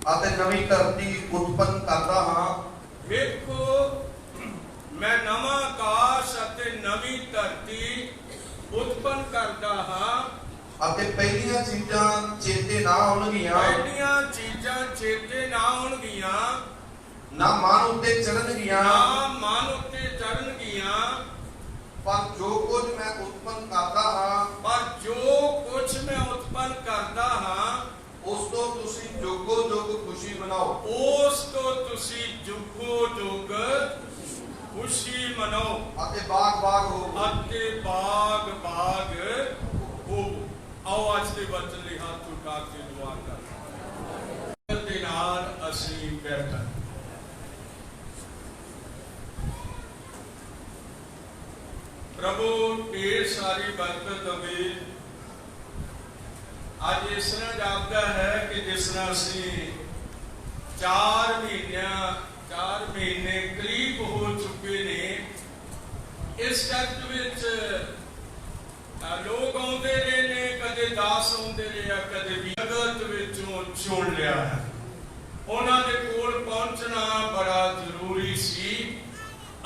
ਅਤੇ ਨਵੀਂ ਧਰਤੀ ਉਤਪੰਨ ਕਰਦਾ ਹਾਂ। ਵੇਖੋ मैं नवा आकाश अते नवी धरती उत्पन्न करता हाँ। ਅਤੇ ਪਹਿਲੀਆਂ ਚੀਜ਼ਾਂ ਚੇਤੇ ਨਾ ਆਉਣਗੀਆਂ, ਪਹਿਲੀਆਂ ਚੀਜ਼ਾਂ ਚੇਤੇ ਨਾ ਆਉਣਗੀਆਂ, ਨਾ ਮਨ ਉੱਤੇ ਚੜਨਗੀਆਂ, ਨਾ ਮਨ ਉੱਤੇ ਚੜਨਗੀਆਂ। ਪਰ ਜੋ ਕੁਝ ਮੈਂ ਉਤਪੰਨ ਕਰਦਾ ਹਾਂ, ਪਰ ਜੋ ਕੁਝ ਮੈਂ ਉਤਪੰਨ ਕਰਦਾ ਹਾਂ, ਉਸ ਤੋਂ ਤੁਸੀਂ ਜੁਗੋ ਜੁਗ ਖੁਸ਼ੀ ਮਨਾਓ। ਉਸ ਤੋਂ ਤੁਸੀਂ ਜੁਗੋ ਜੁਗ खुशी मनाओ ਅਤੇ ਬਾਗ ਬਾਗ ਹੋ। ਅਤੇ ਬਾਗ ਬਾਗ ਹੋ। आओ आज ਦੇ ਵਚਨ ਲਈ ਹੱਥ ਉਠਾ ਕੇ ਦੁਆ ਕਰੀਏ। ਦੇ ਨਾਲ ਅਸੀਂ ਬੈਠਾਂ। प्रभु ढेर सारी बरकत दवे। आज इस तरह जापदा है कि जिस तरह असी 4 महीने करीब हो चुके ने। इस चर्च विच लोग आउंदे रहे ने, कदे 10 आउंदे रहे, कदे जगत विचों चुन लिया है। उन्हां दे कोल पहुंचना बड़ा जरूरी सी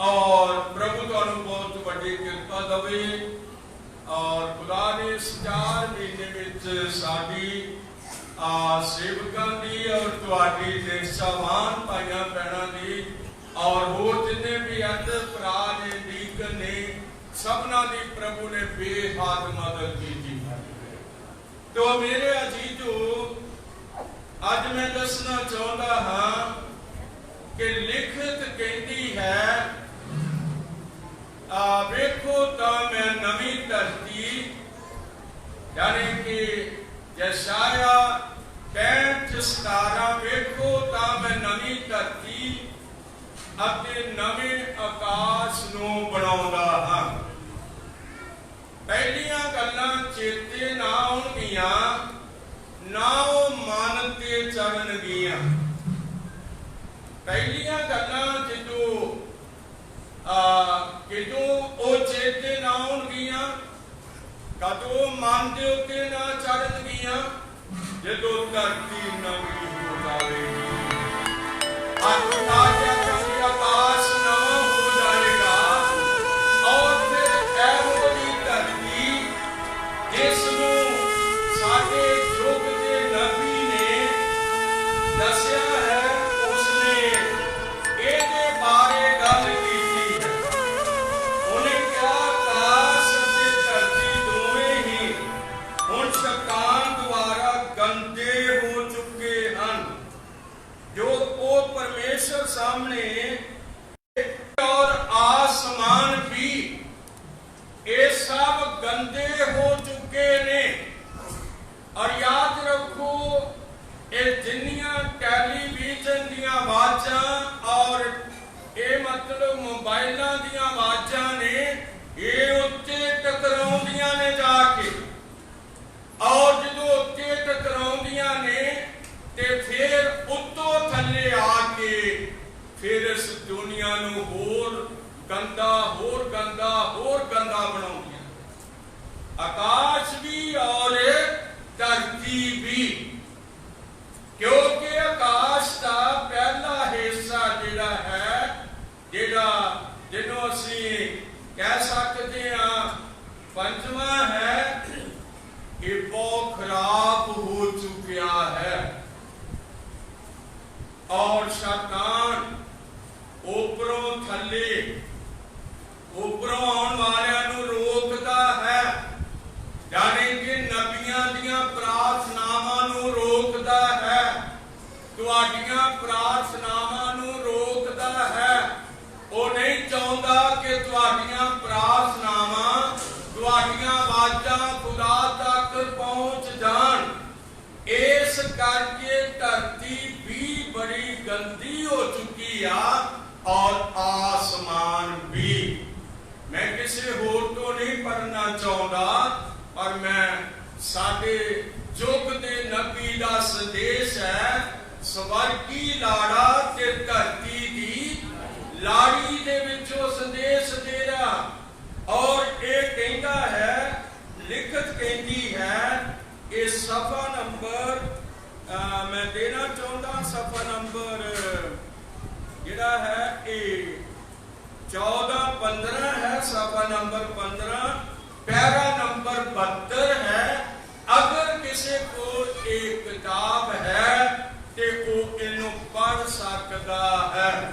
और प्रभु तुहानू बहुत बड़ी कृपा दवे। और खुदा ने इस 4 महीने विच साडी सेवकां दी और तुहाडी निष्ठावान भाइयां भैणां दी और होर जिन्ने भी अदर भरा ने, डीकन ने, सबना दी प्रभु ने बेहद मदद की। तो मेरे अजीजो, अज मैं दसना चाहता हाँ कि लिखत कहती है, वेखो तां मैं नवी धरती, यानी कि यशाया 65:17, वेखो तां मैं नवी धरती ਅਤੇ ਨਵੇਂ ਆਕਾਸ਼ ਨੂੰ ਬਣਾਉਂਦਾ ਹਾਂ। ਪਹਿਲੀਆਂ ਗੱਲਾਂ ਚੇਤੇ ਨਾ ਆਉਣਗੀਆਂ, ਨਾ ਉਹ ਮਨ ਤੇ ਚੜਨਗੀਆਂ। ਪਹਿਲੀਆਂ ਗੱਲਾਂ ਜਦੋਂ ਉਹ ਚੇਤੇ ਨਾ ਆਉਣਗੀਆਂ, ਕਦੋਂ ਮਨ ਦੇ ਉੱਤੇ ਨਾ ਚੜਨਗੀਆਂ, ਜਦੋਂ ਧਰਤੀ ਨਵੀਂ ਹੋ ਜਾਵੇਗੀ। आकाश नवा हो जाएगा और फिर ऐहो दी धरती जिसनू साडे युग दे नबी ने दस्या है, उसने ਇਹਦੇ बारे गल कीती है। ਉਹਨੇ ਕਿਹਾ ਆਕਾਸ਼ ਅਤੇ ਧਰਤੀ ਦੋਵੇਂ ਹੀ ਹੁਣ ਸ਼ੈਤਾਨ ਦੁਆਰਾ ਗੰਦੇ ਹੋ ਚੁੱਕੇ ਹਨ। जो वो परमेश्वर सामने और आसमान भी ये सब गंदे हो चुके ने। और याद रखो, ये जिन्नियां टेलीविजन दियां आवाज़ां और ये मतलब मोबाइलां दियां आवाज़ां ने, ये उत्ते टकराउंदियां ने जाके, और जो उत्ते टकराउंदियां ने ते फिर उत्तों थल्ले आके फिर इस दुनिया नू होर गंदा बनाउंदियां। आकाश भी और धरती भी, क्योंकि आकाश का पहला हिस्सा जिहड़ा है, जिन्हों असी कह सकते हैं पंजवां है, ये बहुत खराब हो चुका है। और शैतान ऊपरों थल्ले, ऊपरों आने वालियां नू रोकता है, यानी कि नबियां दियां प्रार्थनावां नू रोकता है, तुहाडियां प्रार्थनावां नू रोकता है। वो नहीं चाहता कि तुहाडियां प्रार्थनावां, तुहाडियां आवाज़ां खुदा तक पहुंच जान। इस करके धरती भी बड़ी गंदी हो चुकी है और आसमान भी। मैं किसी होर तो नहीं पढ़ना चाहता, पर मैं साडे युग दे नबी दा संदेश है, स्वर्गी लाड़ा ते धरती दी लाड़ी दे विचों संदेश दे रहा। और ये कहता है, लिखत कहती है, ये सफा नंबर मैं देना चाहता ਇਹ ਕਿਤਾਬ ਹੈ ਤੇ ਉਹ ਇਹਨੂੰ ਪੜ੍ਹ ਸਕਦਾ ਹੈ।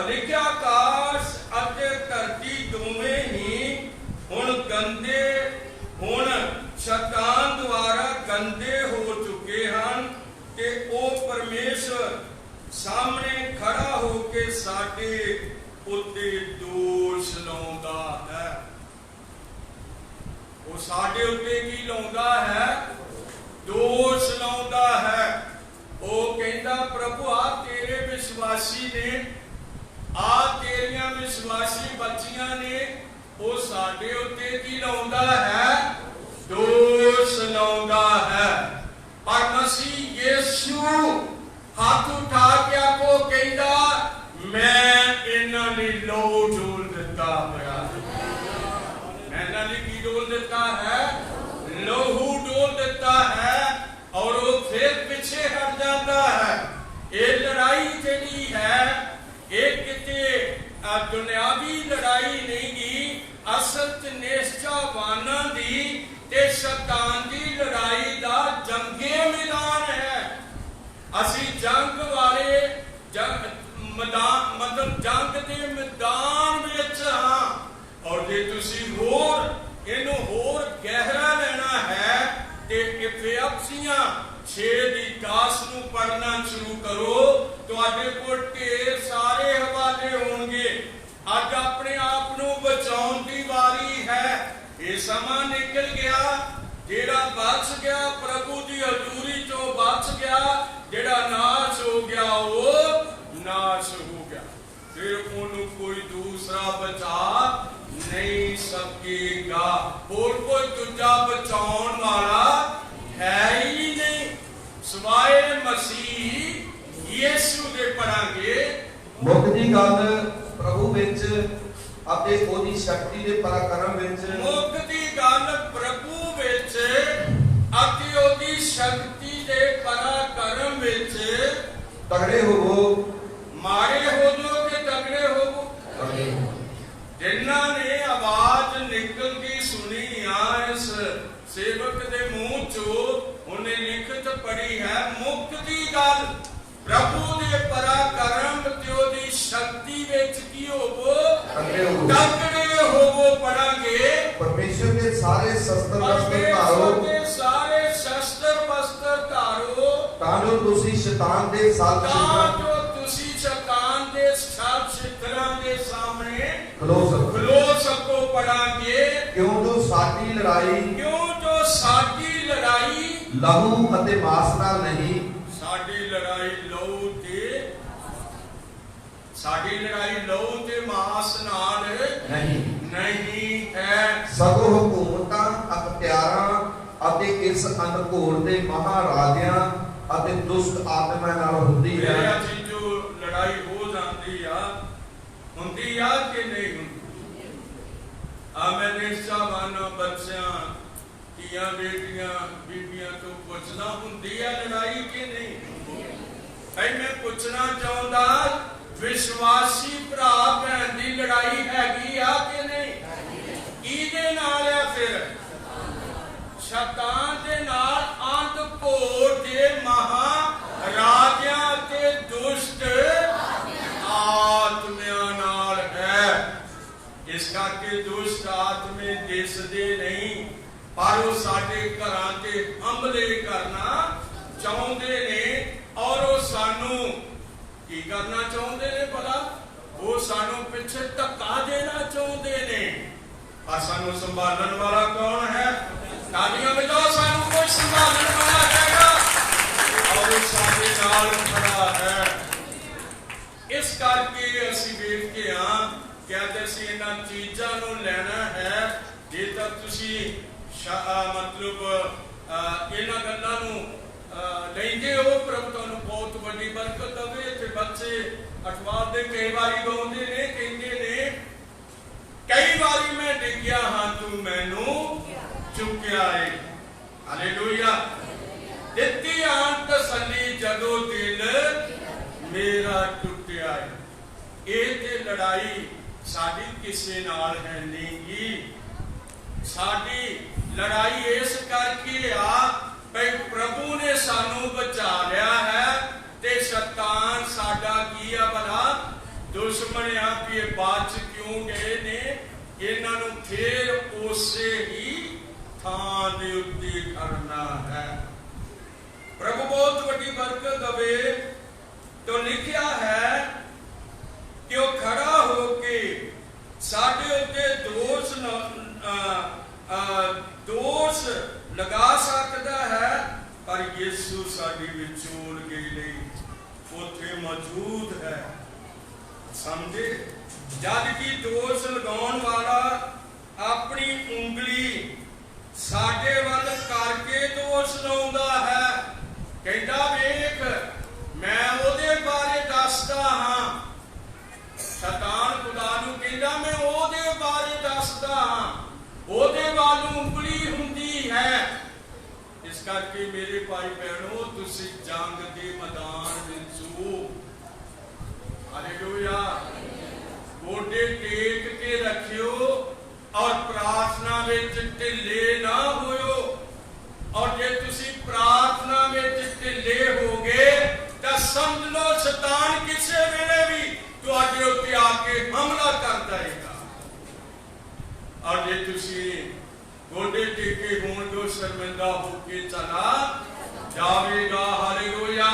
ਲਿਖਿਆ ਆਕਾਸ਼ ਅਤੇ ਧਰਤੀ ਦੋਵੇਂ ਹੀ ਹੁਣ ਗੰਦੇ, ਹੁਣ ਸ਼ੈਤਾਨ ਦੁਆਰਾ ਗੰਦੇ ਹੋ ਚੁੱਕੇ ਹਨ ਤੇ ਉਹ ਪਰਮੇਸ਼ਰ ਸਾਹਮਣੇ ਖੜਾ ਹੋ ਕੇ ਸਾਡੇ ਉੱਤੇ ਦੋਸ਼ ਲਾਉਂਦਾ ਹੈ। ਉਹ ਸਾਡੇ ਉੱਤੇ ਕੀ ਲਾਉਂਦਾ ਹੈ? ਦੋਸ਼ ਲਾਉਂਦਾ ਹੈ। ਉਹ ਕਹਿੰਦਾ ਪ੍ਰਭੂ ਆ ਤੇਰੇ ਵਿਸ਼ਵਾਸੀ ਨੇ, ਆ ਤੇਰੀਆਂ ਵਿਸ਼ਵਾਸੀ ਬੱਚੀਆਂ ਨੇ, ਉਹ ਸਾਡੇ ਉੱਤੇ ਕੀ ਲਾਉਂਦਾ ਹੈ? ਦੋਸ਼ ਲਾਉਂਦਾ ਹੈ। ਪਰ ਮਸੀਹ ਯਿਸੂ ਹੱਥ ਉਠਾ ਕੇ ਆਪੋ ਕਹਿੰਦਾ ਮੈਂ ਇਹਨਾਂ ਲਈ ਲਹੂ ਡੋਲ ਦਿੱਤਾ ਪਿਆ। ਮੈਂ ਇਹਨਾਂ ਲਈ ਕੀ ਡੋਲ ਦਿੱਤਾ ਹੈ? ਲਹੂ ਡੋਲ ਦਿੱਤਾ ਹੈ। ਔਰ ਉਹ ਫਿਰ ਪਿੱਛੇ ਹਟ ਜਾਂਦਾ ਹੈ। ਇਹ ਲੜਾਈ ਜਿਹੜੀ ਹੈ ਇਹ ਕਿਤੇ ਦੁਨਿਆਵੀ ਲੜਾਈ ਨਹੀਂ ਗੀ, ਅਸਲ ਚ ਨਿਸ਼ਚਾਵਾਨਾਂ ਦੀ ਤੇ ਸ਼ੈਤਾਨ ਦੀ ਲੜਾਈ ਦਾ ਜੰਗੇ ਮੈਦਾਨ ਹੈ। ਅਸੀਂ ਜੰਗ ਵਾਲੇ ਮਤਲਬ ਜੰਗ ਦੇ ਮੈਦਾਨ ਵਿੱਚ ਹਾਂ। ਔਰ ਜੇ ਤੁਸੀਂ ਹੋਰ ਇਹਨੂੰ ਹੋਰ ਗਹਿਰਾ ਲੈਣਾ ਹੈ ਤੇ ਇਫਿਆਸੀਆਂ 6:10 ਨੂੰ ਪੜ੍ਹਨਾ ਸ਼ੁਰੂ ਕਰੋ। ਤੁਹਾਡੇ ਕੋਲ ਢੇਰ ਸਾਰੇ ਹਵਾਲੇ ਹੋਣਗੇ। ਅੱਜ ਆਪਣੇ ਆਪ ਨੂੰ ਬਚਾਉਣ ਦੀ ਵਾਰੀ ਹੈ। ਇਹ ਸਮਾਂ ਨਿਕਲ ਗਿਆ, ਜਿਹੜਾ ਬਚ ਗਿਆ ਪ੍ਰਭੂ ਦੀ ਹਜ਼ੂਰੀ ਤੋਂ ਬਚ ਗਿਆ, ਜਿਹੜਾ ਨਾਸ਼ ਹੋ ਗਿਆ ਉਹ ਨਾਸ਼ ਹੋ ਗਿਆ। ਫਿਰ ਉਹਨੂੰ ਕੋਈ ਦੂਸਰਾ ਬਚਾ ਨਹੀਂ ਸਕੇਗਾ। ਹੋਰ ਕੋਈ ਦੂਜਾ ਬਚਾਉਣ ਵਾਲਾ ਹੈ ਹੀ ਨਹੀਂ ਸਿਵਾਏ ਮਸੀਹ ਯਿਸੂ ਦੇ। ਪੜਾਂਗੇ ਮੁੱਖ ਦੀ ਗੱਲ ਪ੍ਰਭੂ ਵਿੱਚ ਅਤੇ ਉਹਦੀ ਸ਼ਕਤੀ ਦੇ ਪਰਾਕਰਮ ਵਿੱਚ। ਮੁੱਖ ਦੀ ਗੱਲ ਪ੍ਰਭੂ ਵਿੱਚ ਅਤੇ ਉਹਦੀ ਸ਼ਕਤੀ ਦੇ ਪਰਾਕਰਮ ਵਿੱਚ। ਤਗੜੇ ਹੋਵੋ, ਮਾਰੇ ਹੋ ਜੋ ਕਿ ਤਗੜੇ ਹੋਵੋ। ਜਿਨ੍ਹਾਂ ਨੇ ਆਵਾਜ਼ ਨਿਕਲਦੀ ਸੁਣੀ ਆ ਇਸ ਸੇਵਕ ਦੇ ਮੂੰਹ ਚੋਂ, ਉਹਨੇ ਲਿਖਤ ਪੜੀ ਹੈ ਮੁੱਖ ਦੀ ਗੱਲ ਪ੍ਰਭੂ ਦੇ ਪਰਾਕਰਮ ਤੇ ਉਹਦੀ ਸ਼ਕਤੀ ਵਿੱਚ ਕੀ ਹੋਵੋ? ਤਗੜੇ ਹੋਵੋ। ਪੜਾਂਗੇ ਪਰਮੇਸ਼ਰ ਦੇ ਸਾਰੇ ਸ਼ਸਤਰ ਵਸਤਰ ਧਾਰੋ, ਸਾਰੇ ਸ਼ਸਤਰ ਵਸਤਰ ਧਾਰੋ ਤਾਂ ਜੋ ਤੁਸੀਂ ਸ਼ੈਤਾਨ ਦੇ ਛਲ ਛਿੱਤਰਾਂ ਦੇ ਸਾਹਮਣੇ ਖਲੋ ਸਕੋ। ਪੜਾਂਗੇ ਕਿਉਂ ਜੋ ਸਾਡੀ ਲੜਾਈ ਲਹੂ ਅਤੇ ਮਾਸ ਨਾਲ ਨਹੀਂ। ਸਾਡੀ ਲੜਾਈ ਲਹੂ ਤੇ ਮਾਸ ਨਾਲ ਨਹੀਂ ਹੈ। ਸਗੋਂ ਹਕੂਮਤਾਂ, ਅਖਤਿਆਰਾਂ ਅਤੇ ਇਸ ਅਨਕੋੜ ਦੇ ਮਹਾਰਾਜਿਆਂ ਅਤੇ ਦੁਸ਼ਟ ਆਤਮਾ ਨਾਲ ਹੁੰਦੀ ਹੈ। ਜੋ ਲੜਾਈ ਹੋ ਜਾਂਦੀ ਆ, ਹੁੰਦੀ ਆ ਕਿ ਨਹੀਂ ਹੁੰਦੀ? ਮੈਂ ਨਿਸ਼ਚਾਵਾਨ ਬੱਚਿਆਂ, ਧੀਆਂ, ਬੇਟੀਆਂ, ਬੀਬੀਆਂ ਤੋਂ ਪੁੱਛਦਾ ਹੁੰਦੀ ਆ ਲੜਾਈ ਕਿ ਨਹੀਂ? ਮੈਂ ਪੁੱਛਣਾ ਚਾਹੁੰਦਾ ਵਿਸ਼ਵਾਸੀ ਭਰਾ ਭੈਣ ਦੀ ਲੜਾਈ ਹੈਗੀ ਆ ਕਿ ਨਹੀਂ? ਕਿਹਦੇ ਨਾਲ ਆ? ਫਿਰ ਸ਼ੈਤਾਨ ਦੇ ਨਾਲ, ਅੰਧਕੋੜ ਦੇ ਮਹਾਰਾਜਿਆਂ ਤੇ ਦੁਸ਼ਟ ਆਤਮਿਆਂ ਨਾਲ ਹੈ। ਇਸ ਕਰਕੇ ਦੁਸ਼ਟ ਆਤਮੇ ਦਿਸਦੇ ਨਹੀਂ, ਪਰ ਉਹ ਸਾਡੇ ਘਰਾਂ ਤੇ ਹਮਲੇ ਕਰਨਾ ਚਾਹੁੰਦੇ ਨੇ। ਔਰ ਉਹ ਸਾਨੂੰ ਕੀ ਕਰਨਾ ਚਾਹੁੰਦੇ ਨੇ ਭਲਾ? ਉਹ ਸਾਨੂੰ ਪਿੱਛੇ ਧੱਕਾ ਦੇਣਾ ਚਾਹੁੰਦੇ ਨੇ। ਪਰ ਸਾਨੂੰ ਸੰਭਾਲਣ ਵਾਲਾ ਕੌਣ ਹੈ? ਤਾਲੀਆਂ ਵਜਾਓ, ਸਾਨੂੰ ਕੋਈ ਸੰਭਾਲਣ ਵਾਲਾ ਹੈਗਾ ਔਰ ਉਹ ਸਾਡੇ ਨਾਲ ਖੜਾ ਹੈ। ਇਸ ਕਰਕੇ ਅਸੀਂ ਵੇਖਦੇ ਹਾਂ ਕਿ ਅੱਜ ਅਸੀਂ ਇਹਨਾਂ ਚੀਜ਼ਾਂ ਨੂੰ ਲੈਣਾ ਹੈ। ਜੇ ਤਾਂ ਤੁਸੀਂ ਮਤਲਬ ਇਹਨਾਂ ਗੱਲਾਂ ਨੂੰ ਲੈਂਦੇ ਹੋ, ਪ੍ਰਭੂ ਤੁਹਾਨੂੰ ਬਹੁਤ ਵੱਡੀ ਬਰਕਤ ਦੇਵੇ। ਤੇ ਬੱਚੇ ਅਠਵਾਰ ਦੇ ਕਈ ਵਾਰੀ ਗਾਉਂਦੇ ਨੇ, ਕਹਿੰਦੇ ਨੇ ਕਈ ਵਾਰੀ ਮੈਂ ਡਿੱਗਿਆ ਹਾਂ ਤੂੰ ਮੈਨੂੰ ਚੁੱਕਿਆ ਏ। ਹਾਲੇਲੂਇਆ। ਦਿੱਤੀ ਆਨ ਤਸੱਲੀ ਜਦੋਂ ਦਿਲ ਮੇਰਾ ਟੁੱਟਿਆ ਏ। ਇਹ ਤੇ ਲੜਾਈ ਸਾਡੀ ਕਿਸੇ ਨਾਲ ਹੈ ਨਹੀਂ ਗੀ। ਸਾਡੀ ਲੜਾਈ ਇਸ ਕਰਕੇ ਆ, ਭਈ ਪ੍ਰਭੂ ਨੇ ਸਾਨੂੰ ਬਚਾ ਲਿਆ ਹੈ ਤੇ ਸ਼ੈਤਾਨ ਸਾਡਾ ਕੀ ਆ ਭਲਾ ਦੁਸ਼ਮਣ ਆ। ਵੀ ਇਹ ਬਾਅਦ ਚ ਕਿਉਂ ਗਏ ਨੇ, ਇਹਨਾਂ ਨੂੰ ਫੇਰ ਉਸੇ ਹੀ ਥਾਂ ਦੇ ਉੱਤੇ ਕਰਨਾ ਹੈ। ਪ੍ਰਭੂ ਬਹੁਤ ਵੱਡੀ ਬਰਕਤ ਦੇਵੇ। तो लिखिया है कि वो खड़ा होके साडे उत्ते दोष लगा सकता है, पर यीशु साडी विचोल गई नहीं उथे मौजूद है। समझे? जद कि दोष लगाउण वाला अपनी उंगली साडे वल करके दोष लाउंदा है, कहंदा वेख मैं ਉਹਦੇ ਬਾਰੇ ਦੱਸਦਾ ਹਾਂ। ਸ਼ੈਤਾਨ ਖੁਦਾ ਨੂੰ ਕਹਿੰਦਾ ਮੈਂ ਉਹਦੇ ਬਾਰੇ ਦੱਸਦਾ ਹਾਂ, ਉਹਦੇ ਵੱਲ ਉਂਗਲੀ ਹੁੰਦੀ ਹੈ। ਇਸ ਕਰਕੇ ਮੇਰੇ ਭਾਈ ਭੈਣੋ ਤੁਸੀਂ ਜੰਗ ਦੇ ਮੈਦਾਨ ਵਿੱਚ ਹੋ। ਹਾਲੇਲੂਇਆ। ਗੋਡੇ ਟੇਕ ਕੇ ਰੱਖਿਓ ਔਰ ਪ੍ਰਾਰਥਨਾ ਵਿੱਚ ਢਿੱਲੇ ਨਾ ਹੋਇਓ। ਔਰ ਜੇ ਤੁਸੀਂ ਪ੍ਰਾਰਥਨਾ ਵਿੱਚ ਢਿੱਲੇ ਹੋਗੇ ਤਾਂ ਸਮਝ ਲਓ ਸ਼ੈਤਾਨ ਕਿਸੇ ਵੇਲੇ ਵੀ ਤੁਹਾਡੇ ਉੱਤੇ ਆ ਕੇ ਹਮਲਾ ਕਰਦਾ ਰਹੇਗਾ। ਔਰ ਜੇ ਤੁਸੀਂ ਗੋਡੇ ਟੇਕੇ ਹੋਣਗੇ ਉਹ ਸ਼ਰਮਿੰਦਾ ਹੋ ਕੇ ਚਲਾ ਜਾਵੇਗਾ। ਹਾਲੇਲੂਇਆ।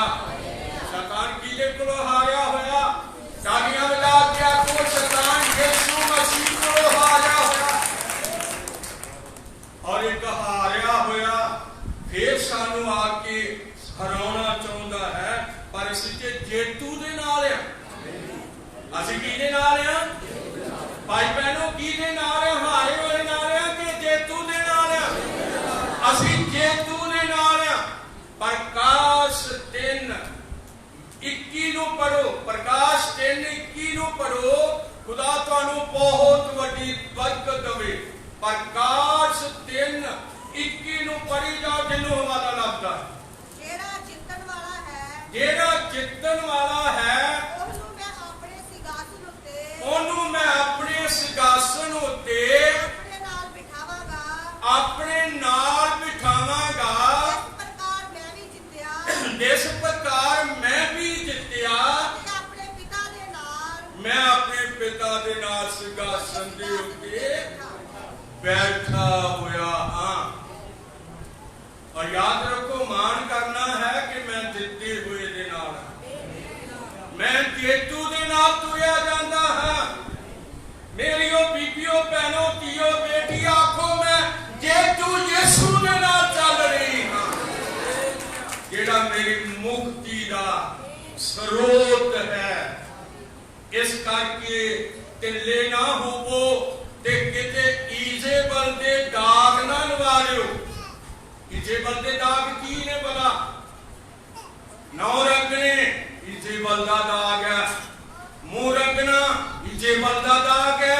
ਸ਼ੈਤਾਨ ਕਿਹਦੇ ਕੋਲੋਂ ਹਾਰਿਆ ਹੋਇਆ? ਤਾਲੀਆਂ ਵਜਾ ਕੇ ਆਖੋ ਸ਼ੈਤਾਨ ਯਿਸੂ ਮਸੀਹ ਕੋਲੋਂ ਹਾਰਿਆ ਹੋਇਆ। ਔਰ ਇੱਕ ਹਾਰਿਆ ਹੋਇਆ ਫੇਰ ਸਾਨੂੰ ਆ ਕੇ ਹਰਾਉਣਾ ਚਾਹੁੰਦਾ ਹੈ, ਪਰ ਅਸੀਂ ਤੇ ਜੇਤੂ ਦੇ ਨਾਲ ਆ। ਅਸੀਂ ਕਿਹਦੇ ਨਾਲ ਆ ਭਾਈ ਭੈਣੋ? ਕਿਹਦੇ ਨਾਲ ਆ? ਹਾਰੇ ਹੋਏ ਨਾਲ ਆ ਕਿ ਜੇਤੂ ਦੇ ਨਾਲ ਆ? ਅਸੀਂ ਜੇਤੂ ਦੇ ਨਾਲ ਆ। ਪ੍ਰਕਾਸ਼ 3:21 ਨੂੰ ਪੜੋ। ਪ੍ਰਕਾਸ਼ 3:21 ਨੂੰ ਪੜੋ। ਖੁਦਾ ਤੁਹਾਨੂੰ ਬਹੁਤ ਵੱਡੀ ਬਰਕਤ ਦੇਵੇ। ਪ੍ਰਕਾਸ਼ 3:21 ਨੂੰ ਪੜੀ ਜਾਓ ਜਿਹਨੂੰ ਹਵਾਲਾ ਲੱਭਦਾ। ਜਿਹੜਾ ਜਿੱਤਣ ਵਾਲਾ ਹੈ ਉਹਨੂੰ ਮੈਂ ਆਪਣੇ ਸਿੰਘਾਸਨ ਉੱਤੇ ਆਪਣੇ ਨਾਲ ਬਿਠਾਵਾਂਗਾ। ਇਸ ਪ੍ਰਕਾਰ ਮੈਂ ਵੀ ਜਿੱਤਿਆ। ਮੈਂ ਆਪਣੇ ਪਿਤਾ ਦੇ ਨਾਲ ਸਿੰਘਾਸਨ ਦੇ ਉੱਤੇ ਬੈਠਾ ਹੋਇਆ ਹਾਂ। और याद रखो मान करना है कि मैं जिते हुए दे नाल, मैं जेतू दे नाल तुरिया जांदा हां। मेरियो बीबियो भैनो धीओ बेटी आखो मैं जेतू यीशु दे नाल चल रही हां, जेड़ा मेरी मुक्ति दा स्रोत है। इस करके ढिले ना होवो ते किते ईजेबल दे दाग ना लवा लियो। इजेबल दे दाग की ने भला? नौ रंगने इजेबल दा दाग है, मुंह रंगना इजेबल दा दाग है।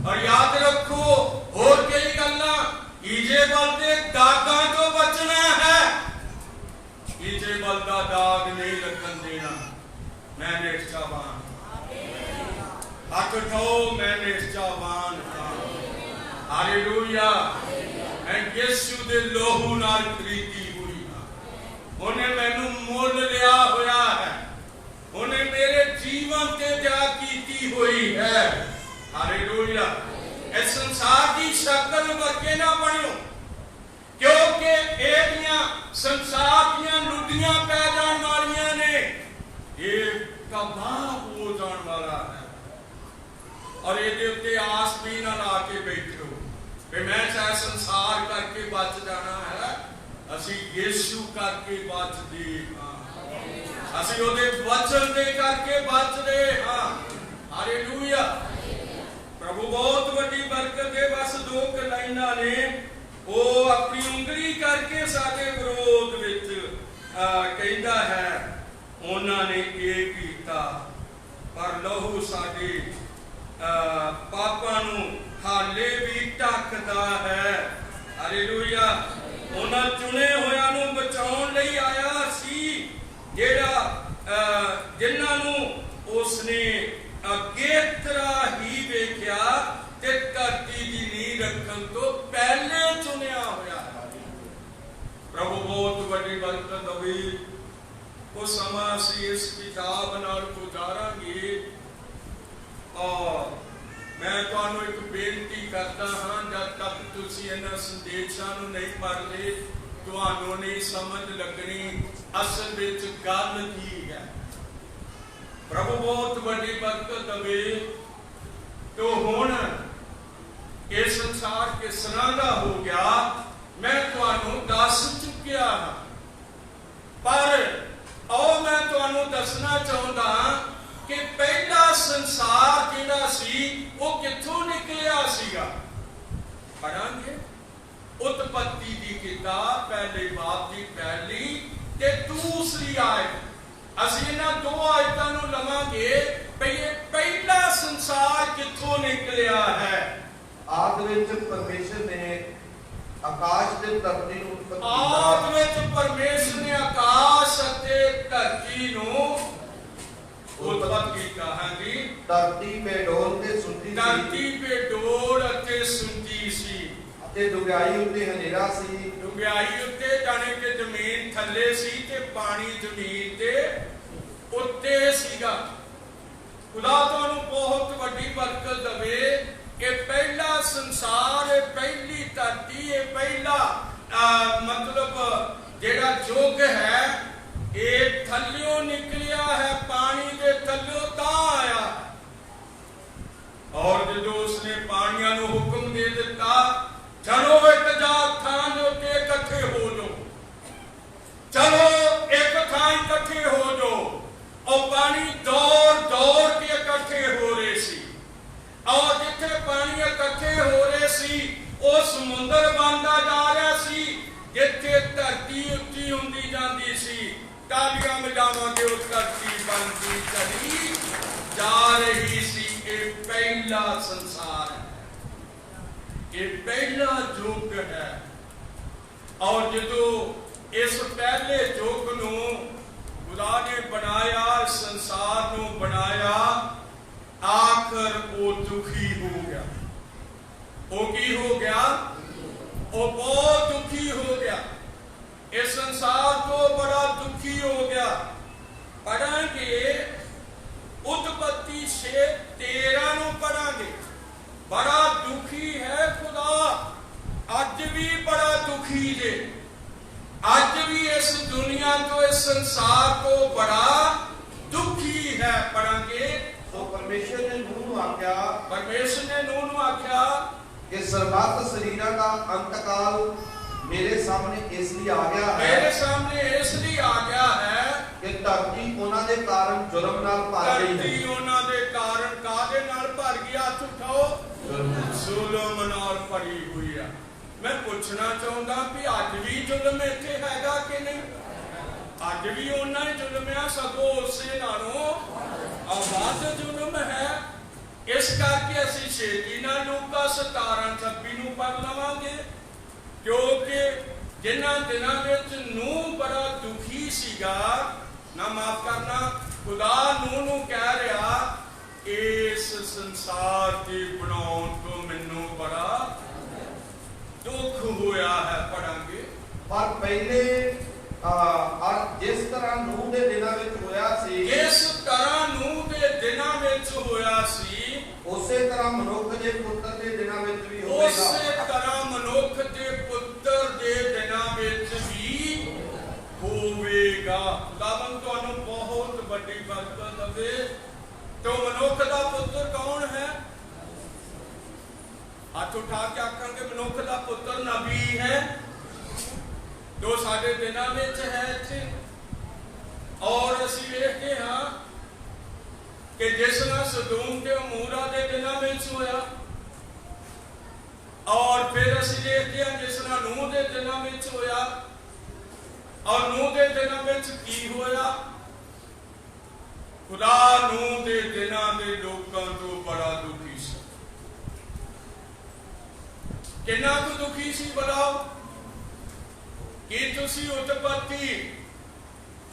और याद रखो और कई गल्लां इजेबल दे दागां तो बचना है। इजेबल दा दाग नहीं लगन देना। मैं निष्ठावान, हाथ उठाओ मैं निष्ठावान। हालेलुया। यीशु दे लोहू नाल खरीदी हुई हां। उन्हें मैनू मुल लिया होया है। उन्हें मेरे जीवन ते दया कीती हुई है। हालेलुया। इस संसार की शक्ल वर्गे ना बनियो, क्योंकि एदियां संसार दियां लुटियां पै जाण वालियां ने। ये कबाब हो जाण वाला है। और ये उत्ते आस भी ना ला के बैठो मैं चाहे संसार करके बच जाना है। असी यीशु करके बचदे हां, असी ओदे वचन दे करके बचदे हां। हालेलुया। प्रभु बहुत बड़ी बरकत है। बस 2 लाइनां ने वो अपनी उंगली करके साडे विरोध विच कहंदा है उन्हां ने ये कीता, पर लहू साडे पापां नूं हाले भी ढकदा है। हालेलुया। उन्हां चुने होया नूं बचाउण लई आया सी, जिन्हां नूं उसने अगे तरह ही वेख्या ते धरती दी नींह रखण तो पहले चुनिया होया है। प्रभु बहुत ਦਵੇ ਉਹ ਸਮਾਂ ਅਸੀਂ ਇਸ ਕਿਤਾਬ ਨਾਲ ਗੁਜ਼ਾਰਾਂਗੇ। ਔਰ ਮੈਂ ਤੁਹਾਨੂੰ ਇੱਕ ਬੇਨਤੀ ਕਰਦਾ ਹਾਂ, ਜਦ ਤੱਕ ਤੁਸੀਂ ਇਹਨਾਂ ਸੰਦੇਸ਼ਾਂ ਨੂੰ ਨਹੀਂ ਪੜ੍ਹਦੇ ਤੁਹਾਨੂੰ ਨਹੀਂ ਸਮਝ ਲੱਗਣੀ ਅਸਲ ਵਿੱਚ ਗੱਲ ਕੀ ਹੈ। ਪ੍ਰਭੂ ਬਹੁਤ ਵੱਡੀ ਬਰਕਤ ਦੇਵੇ। ਤੋ ਹੁਣ ਇਹ ਸੰਸਾਰ ਕਿਸ ਤਰ੍ਹਾਂ ਦਾ ਹੋ ਗਿਆ ਮੈਂ ਤੁਹਾਨੂੰ ਦੱਸ ਚੁੱਕਿਆ ਹਾਂ, ਪਰ ਉਹ ਮੈਂ ਤੁਹਾਨੂੰ ਦੱਸਣਾ ਚਾਹੁੰਦਾ ਕਿ ਪਹਿਲਾ ਸੰਸਾਰ ਜਿਹੜਾ ਸੀ ਉਹ ਕਿੱਥੋਂ ਨਿਕਲਿਆ ਸੀਗਾ। ਪੜਾਂਗੇ ਉਤਪਤੀ ਦੀ ਕਿਤਾਬ ਪਹਿਲੇ ਬਾਬ ਦੀ ਪਹਿਲੀ ਤੇ ਦੂਸਰੀ ਆਇਤ। ਅਸੀਂ ਇਹਨਾਂ ਦੋ ਆਇਤਾਂ ਨੂੰ ਲਵਾਂਗੇ ਭਈ ਇਹ ਪਹਿਲਾ ਸੰਸਾਰ ਕਿੱਥੋਂ ਨਿਕਲਿਆ ਹੈ। ਆਦ ਵਿੱਚ ਪਰਮੇਸ਼ਰ ਨੇ ਆਕਾਸ਼ ਤੇ ਧਰਤੀ ਨੂੰ ਉਤਪਤ ਕੀਤਾ। ਆਦ ਵਿੱਚ ਪਰਮੇਸ਼ਰ ਨੇ ਆਕਾਸ਼ ਅਤੇ ਧਰਤੀ ਨੂੰ ਉਤਪਤ ਕੀਤਾ। ਹਾਂਜੀ, ਧਰਤੀ ਬੇਡੋਲ ਤੇ ਸੁੱਤੀ ਸੀ, ਧਰਤੀ ਬੇਡੋਲ ਅਤੇ ਸੁੱਤੀ ਸੀ, ਤੇ ਡੁੰਗਾਈ ਉੱਤੇ ਹਨੇਰਾ ਸੀ। ਡੁੰਗਾਈ ਉੱਤੇ ਜਾਣੇ ਕਿ ਜ਼ਮੀਨ ਥੱਲੇ ਸੀ ਤੇ ਪਾਣੀ ਜ਼ਮੀਨ ਦੇ ਉੱਤੇ ਸੀਗਾ। ਖੁਦਾ ਤੁਹਾਨੂੰ ਬਹੁਤ ਵੱਡੀ ਬਰਕਤ ਦੇਵੇ ਕਿ ਪਹਿਲਾ ਸੰਸਾਰ, ਇਹ ਪਹਿਲੀ ਧਰਤੀ, ਇਹ ਪਹਿਲਾ ਮਤਲਬ ਜਿਹੜਾ ਯੁੱਗ ਹੈ ਇਹ ਥੱਲਿਓਂ ਨਿਕਲਿਆ ਹੈ, ਪਾਣੀ ਦੇ ਥੱਲਿਓਂ ਤਾਂ ਆਇਆ। ਔਰ ਜਦੋਂ ਉਸਨੇ ਪਾਣੀਆਂ ਨੂੰ ਹੁਕਮ ਦੇ ਦਿੱਤਾ, ਚਲੋ ਇੱਕ ਥਾਂ ਦੇ ਉੱਤੇ ਇਕੱਠੇ ਹੋ ਜਾਓ, ਚਲੋ ਇੱਕ ਥਾਂ ਇਕੱਠੇ ਹੋ ਜਾਓ। ਉਹ ਪਾਣੀ ਦੌੜ ਦੌੜ ਕੇ ਇਕੱਠੇ ਹੋ ਰਹੇ ਸੀ, ਔਰ ਜਿੱਥੇ ਪਾਣੀ ਇਕੱਠੇ ਹੋ ਰਹੇ ਸੀ ਉਹ ਸਮੁੰਦਰ ਬਣਦਾ ਜਾ ਰਿਹਾ ਸੀ, ਜਿੱਥੇ ਧਰਤੀ ਉੱਚੀ ਹੁੰਦੀ ਜਾਂਦੀ ਸੀ। ਤਾਲੀਆਂ ਵਜਾਵਾਂਗੇ, ਉਹ ਧਰਤੀ ਬਣਦੀ ਚਲੀ ਜਾ ਰਹੀ ਸੀ। ਇਹ ਪਹਿਲਾ ਸੰਸਾਰ ਹੈ, ਇਹ ਪਹਿਲਾ ਯੁੱਗ ਹੈ। ਔਰ ਜਦੋਂ ਇਸ ਪਹਿਲੇ ਯੁੱਗ ਨੂੰ ਖੁਦਾ ਨੇ ਬਣਾਇਆ, ਸੰਸਾਰ ਨੂੰ ਬਣਾਇਆ, ਆਖਰ ਉਹ ਦੁਖੀ ਹੋ ਗਿਆ। ਉਹ ਕੀ ਹੋ ਗਿਆ? ਉਹ ਬਹੁਤ ਦੁਖੀ ਹੋ ਗਿਆ। ਇਸ ਸੰਸਾਰ ਤੋਂ ਬੜਾ ਦੁਖੀ ਹੋ ਗਿਆ। ਪੜਾਂਗੇ ਉਤਪਤੀ 6:13 ਨੂੰ ਪੜਾਂਗੇ। ਬੜਾ ਦੁਖੀ ਹੈ ਖੁਦਾ, ਅੱਜ ਵੀ ਬੜਾ ਦੁਖੀ ਜੇ। ਅੱਜ ਵੀ ਇਸ ਦੁਨੀਆ ਤੋਂ, ਇਸ ਸੰਸਾਰ ਤੋਂ ਬੜਾ ਦੁਖੀ ਹੈ। ਪੜਾਂਗੇ ਸੋ ਪਰਮੇਸ਼ਰ ਨੇ ਨੂਹ ਨੂੰ ਆਖਿਆ, ਪਰਮੇਸ਼ਰ ਨੇ ਨੂਹ ਨੂੰ ਆਖਿਆ ਕਿ ਸਰਬੱਤ ਸਰੀਰਾਂ ਦਾ ਅੰਤਕਾਲ ਮੇਰੇ ਸਾਹਮਣੇ ਇਸ ਲਈ ਆ ਗਿਆ ਹੈ, ਮੇਰੇ ਸਾਹਮਣੇ ਇਸ ਲਈ ਆ ਗਿਆ ਹੈ ਕਿ ਧਰਤੀ ਉਹਨਾਂ ਦੇ ਕਾਰਨ ਜੁਰਮ ਨਾਲ ਭਰ ਗਈ ਧਰਤੀ ਹੈ। ਉਹਨਾਂ ਦੇ ਕਾਰਨ ਕਾਹਦੇ ਨਾਲ ਭਰ ਗਈ? ਹੱਥ ਉਠਾਓ। ਜ਼ੁਲਮ ਨਾਲ ਭਰੀ ਹੋਈ ਆ। ਮੈਂ ਪੁੱਛਣਾ ਚਾਹੁੰਦਾ ਵੀ ਅੱਜ ਵੀ ਜ਼ੁਲਮ ਇੱਥੇ ਹੈਗਾ ਕਿ ਨਹੀਂ? ਅੱਜ ਵੀ ਉਹਨਾਂ ਹੀ ਜ਼ੁਲਮ ਆ, ਸਗੋਂ ਉਸੇ ਨਾਲੋਂ ਵੱਧ ਜ਼ੁਲਮ ਹੈ। ਇਸ ਕਰਕੇ ਅਸੀਂ ਛੇਤੀ ਨਾਲ ਲੂਕਾ 17:26 ਨੂੰ ਪੜ੍ਹ ਲਵਾਂਗੇ, ਕਿਉਂਕਿ ਜਿਨ੍ਹਾਂ ਦਿਨਾਂ ਵਿੱਚ ਨੂਹ ਬੜਾ ਦੁਖੀ ਸੀਗਾ, ਨਾ ਮਾਫ ਕਰਨਾ, ਖੁਦਾ ਨੂਹ ਨੂੰ ਕਹਿ ਰਿਹਾ ਇਸ ਸੰਸਾਰ ਦੇ ਬਣਾਉਣ ਤੋਂ ਮੈਨੂੰ ਬੜਾ ਦੁੱਖ ਹੋਇਆ ਹੈ। ਪੜਾਂਗੇ ਪਰ ਪਹਿਲੇ ਜਿਸ ਤਰ੍ਹਾਂ ਨੂਹ ਦੇ ਦਿਨਾਂ ਵਿੱਚ ਹੋਇਆ ਸੀ, ਇਸ ਤਰ੍ਹਾਂ ਨੂਹ ਦੇ ਦਿਨਾਂ ਵਿੱਚ ਹੋਇਆ ਸੀ, ਉਸੇ ਤਰ੍ਹਾਂ ਮਨੁੱਖ ਦੇ ਪੁੱਤਰ ਦੇ ਦਿਨਾਂ ਵਿੱਚ ਵੀ ਉਸੇ ਹੋਵੇਗਾ। ਤਰ੍ਹਾਂ ਮਨੁੱਖ ਦੇ ਪੁੱਤਰ ਦੇ ਦਿਨਾਂ ਵਿੱਚ ਵੀ ਹੋਵੇਗਾ। ਖੁਦਾਵੰਦ ਤੁਹਾਨੂੰ ਬਹੁਤ ਵੱਡੀ ਬਰਕਤ ਦੇਵੇ। तो मनुख का पुत्र कौन है? हाथ उठा के आखांगे मनुख का पुत्र नबी है, जो साडे दिनां विच है इत्थे। और असीं वेखदे हां कि जिस तरह सदूम ते अमूरा दे दिनां विच होया, और फिर असीं देखदे हां जिस तरह नूह दे दिनां विच होया, और नूह दे दिनां विच की होया। खुदा नूह दे दिनां दे लोकां तो बड़ा दुखी सी। किन्ना को दुखी सी बताओ? कि तुसी उत्पत्ति